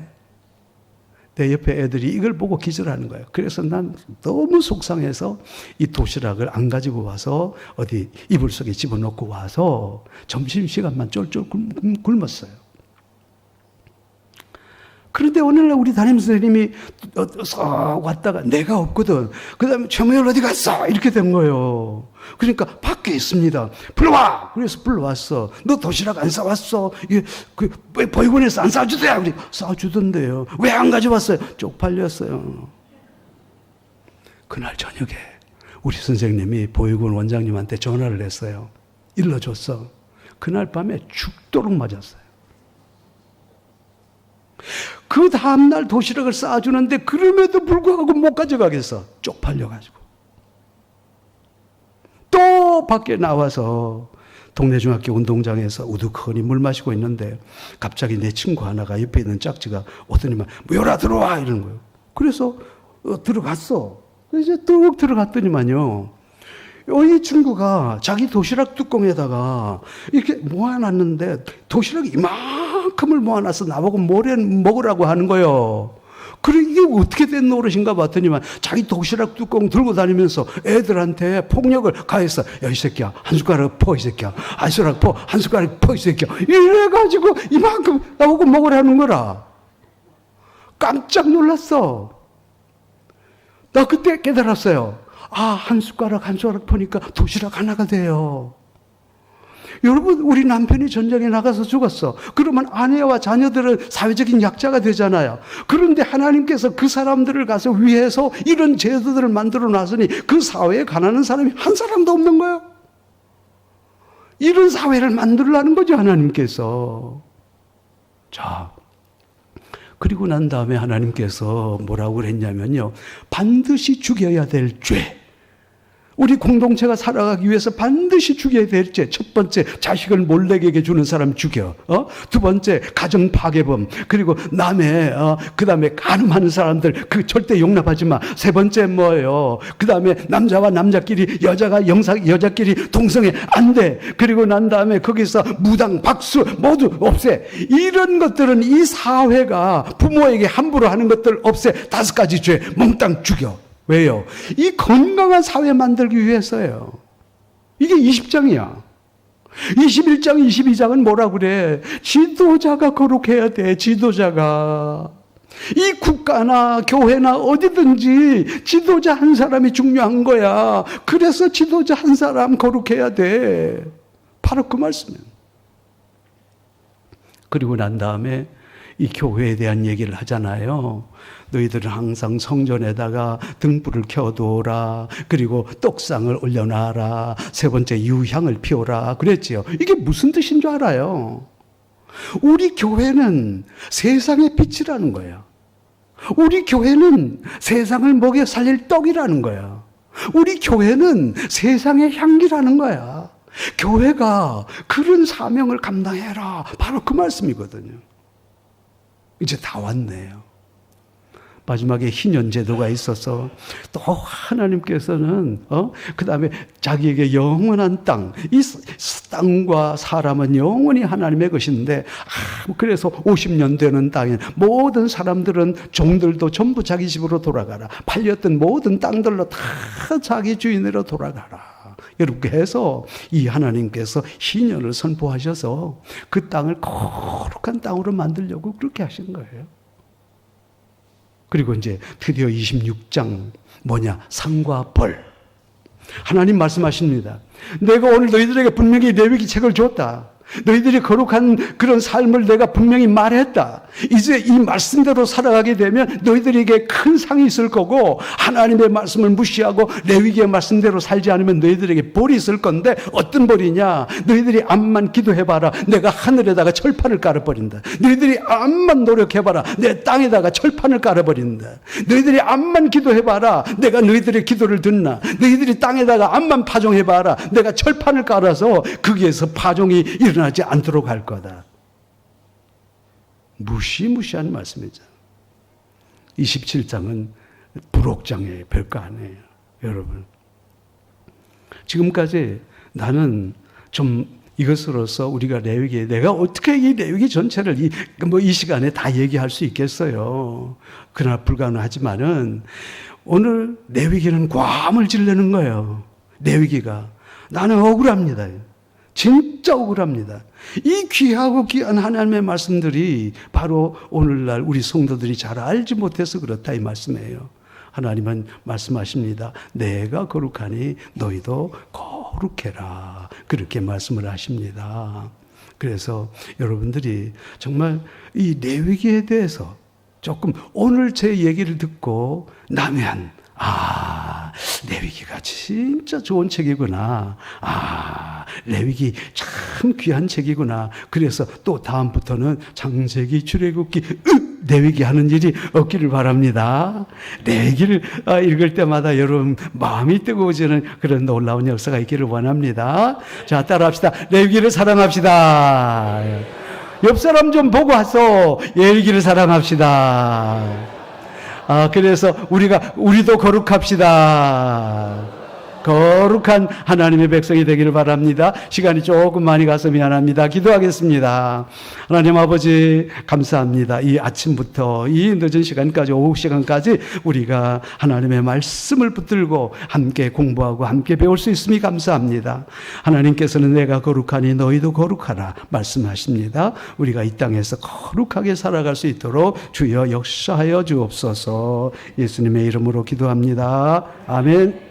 내 옆에 애들이 이걸 보고 기절하는 거예요. 그래서 난 너무 속상해서 이 도시락을 안 가지고 와서 어디 이불 속에 집어넣고 와서 점심시간만 쫄쫄 굶었어요. 그런데 오늘날 우리 담임선생님이 쏙 왔다가 내가 없거든. 그 다음에 최무열 어디 갔어? 이렇게 된 거예요. 그러니까 밖에 있습니다. 불러와! 그래서 불러왔어. 너 도시락 안 싸왔어? 보육원에서 안 싸주대? 우리 싸주던데요. 왜 안 가져왔어요? 쪽팔렸어요. 그날 저녁에 우리 선생님이 보육원 원장님한테 전화를 했어요. 일러줬어. 그날 밤에 죽도록 맞았어요. 그 다음날 도시락을 싸주는데 그럼에도 불구하고 못 가져가겠어. 쪽팔려가지고. 또 밖에 나와서 동네 중학교 운동장에서 우두커니 물 마시고 있는데 갑자기 내 친구 하나가 옆에 있는 짝지가 오더니만 모여라 들어와 이러는 거예요. 그래서 들어갔어. 이제 뚝 들어갔더니만요. 이 친구가 자기 도시락 뚜껑에다가 이렇게 모아놨는데 도시락이 이만큼을 모아놔서 나보고 모래 먹으라고 하는 거예요. 그래 이게 어떻게 된 노릇인가 봤더니만 자기 도시락 뚜껑 들고 다니면서 애들한테 폭력을 가했어. 야 이 새끼야 한 숟가락 퍼 이 새끼야 한 숟가락 퍼 한 숟가락 퍼 이 새끼야 이래가지고 이만큼 나보고 먹으라는 거라. 깜짝 놀랐어. 나 그때 깨달았어요. 한 숟가락 퍼니까 도시락 하나가 돼요. 여러분, 우리 남편이 전쟁에 나가서 죽었어. 그러면 아내와 자녀들은 사회적인 약자가 되잖아요. 그런데 하나님께서 그 사람들을 가서 위해서 이런 제도들을 만들어 놨으니 그 사회에 가난한 사람이 한 사람도 없는 거예요. 이런 사회를 만들라는 거죠, 하나님께서. 자, 그리고 난 다음에 하나님께서 뭐라고 그랬냐면요. 반드시 죽여야 될 죄. 우리 공동체가 살아가기 위해서 반드시 죽여야 될 죄. 첫 번째, 자식을 몰래에게 주는 사람 죽여. 두 번째, 가정 파괴범. 그리고 남의, 그 다음에 간음하는 사람들, 그 절대 용납하지 마. 세 번째 뭐예요? 그 다음에 남자와 남자끼리, 여자가 여자끼리 동성애 안 돼. 그리고 난 다음에 거기서 무당, 박수 모두 없애. 이런 것들은 이 사회가 부모에게 함부로 하는 것들 없애. 5가지 죄 몽땅 죽여. 왜요? 이 건강한 사회 만들기 위해서예요. 이게 20장이야. 21장, 22장은 뭐라 그래? 지도자가 거룩해야 돼, 지도자가. 이 국가나 교회나 어디든지 지도자 한 사람이 중요한 거야. 그래서 지도자 한 사람 거룩해야 돼. 바로 그 말씀이에요. 그리고 난 다음에 이 교회에 대한 얘기를 하잖아요. 너희들은 항상 성전에다가 등불을 켜두어라. 그리고 떡상을 올려놔라. 세 번째, 유향을 피워라. 그랬지요. 이게 무슨 뜻인 줄 알아요? 우리 교회는 세상의 빛이라는 거예요. 우리 교회는 세상을 먹여 살릴 떡이라는 거야. 우리 교회는 세상의 향기라는 거야. 교회가 그런 사명을 감당해라. 바로 그 말씀이거든요. 이제 다 왔네요. 마지막에 희년 제도가 있어서 또 하나님께서는 그 다음에 자기에게 영원한 땅, 이 땅과 사람은 영원히 하나님의 것인데 그래서 50년 되는 땅에 모든 사람들은 종들도 전부 자기 집으로 돌아가라. 팔렸던 모든 땅들로 다 자기 주인으로 돌아가라. 이렇게 해서 이 하나님께서 희년을 선포하셔서 그 땅을 거룩한 땅으로 만들려고 그렇게 하신 거예요. 그리고 이제 드디어 26장 뭐냐? 상과 벌. 하나님 말씀하십니다. 내가 오늘 너희들에게 분명히 레위기 책을 줬다. 너희들이 거룩한 그런 삶을 내가 분명히 말했다. 이제 이 말씀대로 살아가게 되면 너희들에게 큰 상이 있을 거고 하나님의 말씀을 무시하고 레위기의 말씀대로 살지 않으면 너희들에게 벌이 있을 건데 어떤 벌이냐? 너희들이 암만 기도해봐라. 내가 하늘에다가 철판을 깔아버린다. 너희들이 암만 노력해봐라. 내 땅에다가 철판을 깔아버린다. 너희들이 암만 기도해봐라. 내가 너희들의 기도를 듣나. 너희들이 땅에다가 암만 파종해봐라. 내가 철판을 깔아서 거기에서 파종이 일어나지 않도록 할 거다. 무시무시한 말씀이잖아요. 27장은 부록장이에요. 별거 아니에요. 여러분. 지금까지 나는 좀 이것으로서 우리가 레위기, 내가 어떻게 이 레위기 전체를 이 시간에 다 얘기할 수 있겠어요. 그러나 불가능하지만은 오늘 레위기는 괌을 지르는 거예요. 레위기가. 나는 억울합니다. 진짜 억울합니다. 이 귀하고 귀한 하나님의 말씀들이 바로 오늘날 우리 성도들이 잘 알지 못해서 그렇다 이 말씀이에요. 하나님은 말씀하십니다. 내가 거룩하니 너희도 거룩해라. 그렇게 말씀을 하십니다. 그래서 여러분들이 정말 이 레위기에 대해서 조금 오늘 제 얘기를 듣고 나면 레위기가 진짜 좋은 책이구나. 레위기 참 귀한 책이구나. 그래서 또 다음부터는 창세기, 출애굽기, 레위기 하는 일이 없기를 바랍니다. 레위기를 읽을 때마다 여러분 마음이 뜨거워지는 그런 놀라운 역사가 있기를 원합니다. 자, 따라합시다. 레위기를 사랑합시다. 옆 사람 좀 보고 와서 레위기를 사랑합시다. 그래서 우리도 거룩합시다. 거룩한 하나님의 백성이 되기를 바랍니다. 시간이 조금 많이 가서 미안합니다. 기도하겠습니다. 하나님 아버지 감사합니다. 이 아침부터 이 늦은 시간까지 오후 시간까지 우리가 하나님의 말씀을 붙들고 함께 공부하고 함께 배울 수 있음이 감사합니다. 하나님께서는 내가 거룩하니 너희도 거룩하라 말씀하십니다. 우리가 이 땅에서 거룩하게 살아갈 수 있도록 주여 역사하여 주옵소서. 예수님의 이름으로 기도합니다. 아멘.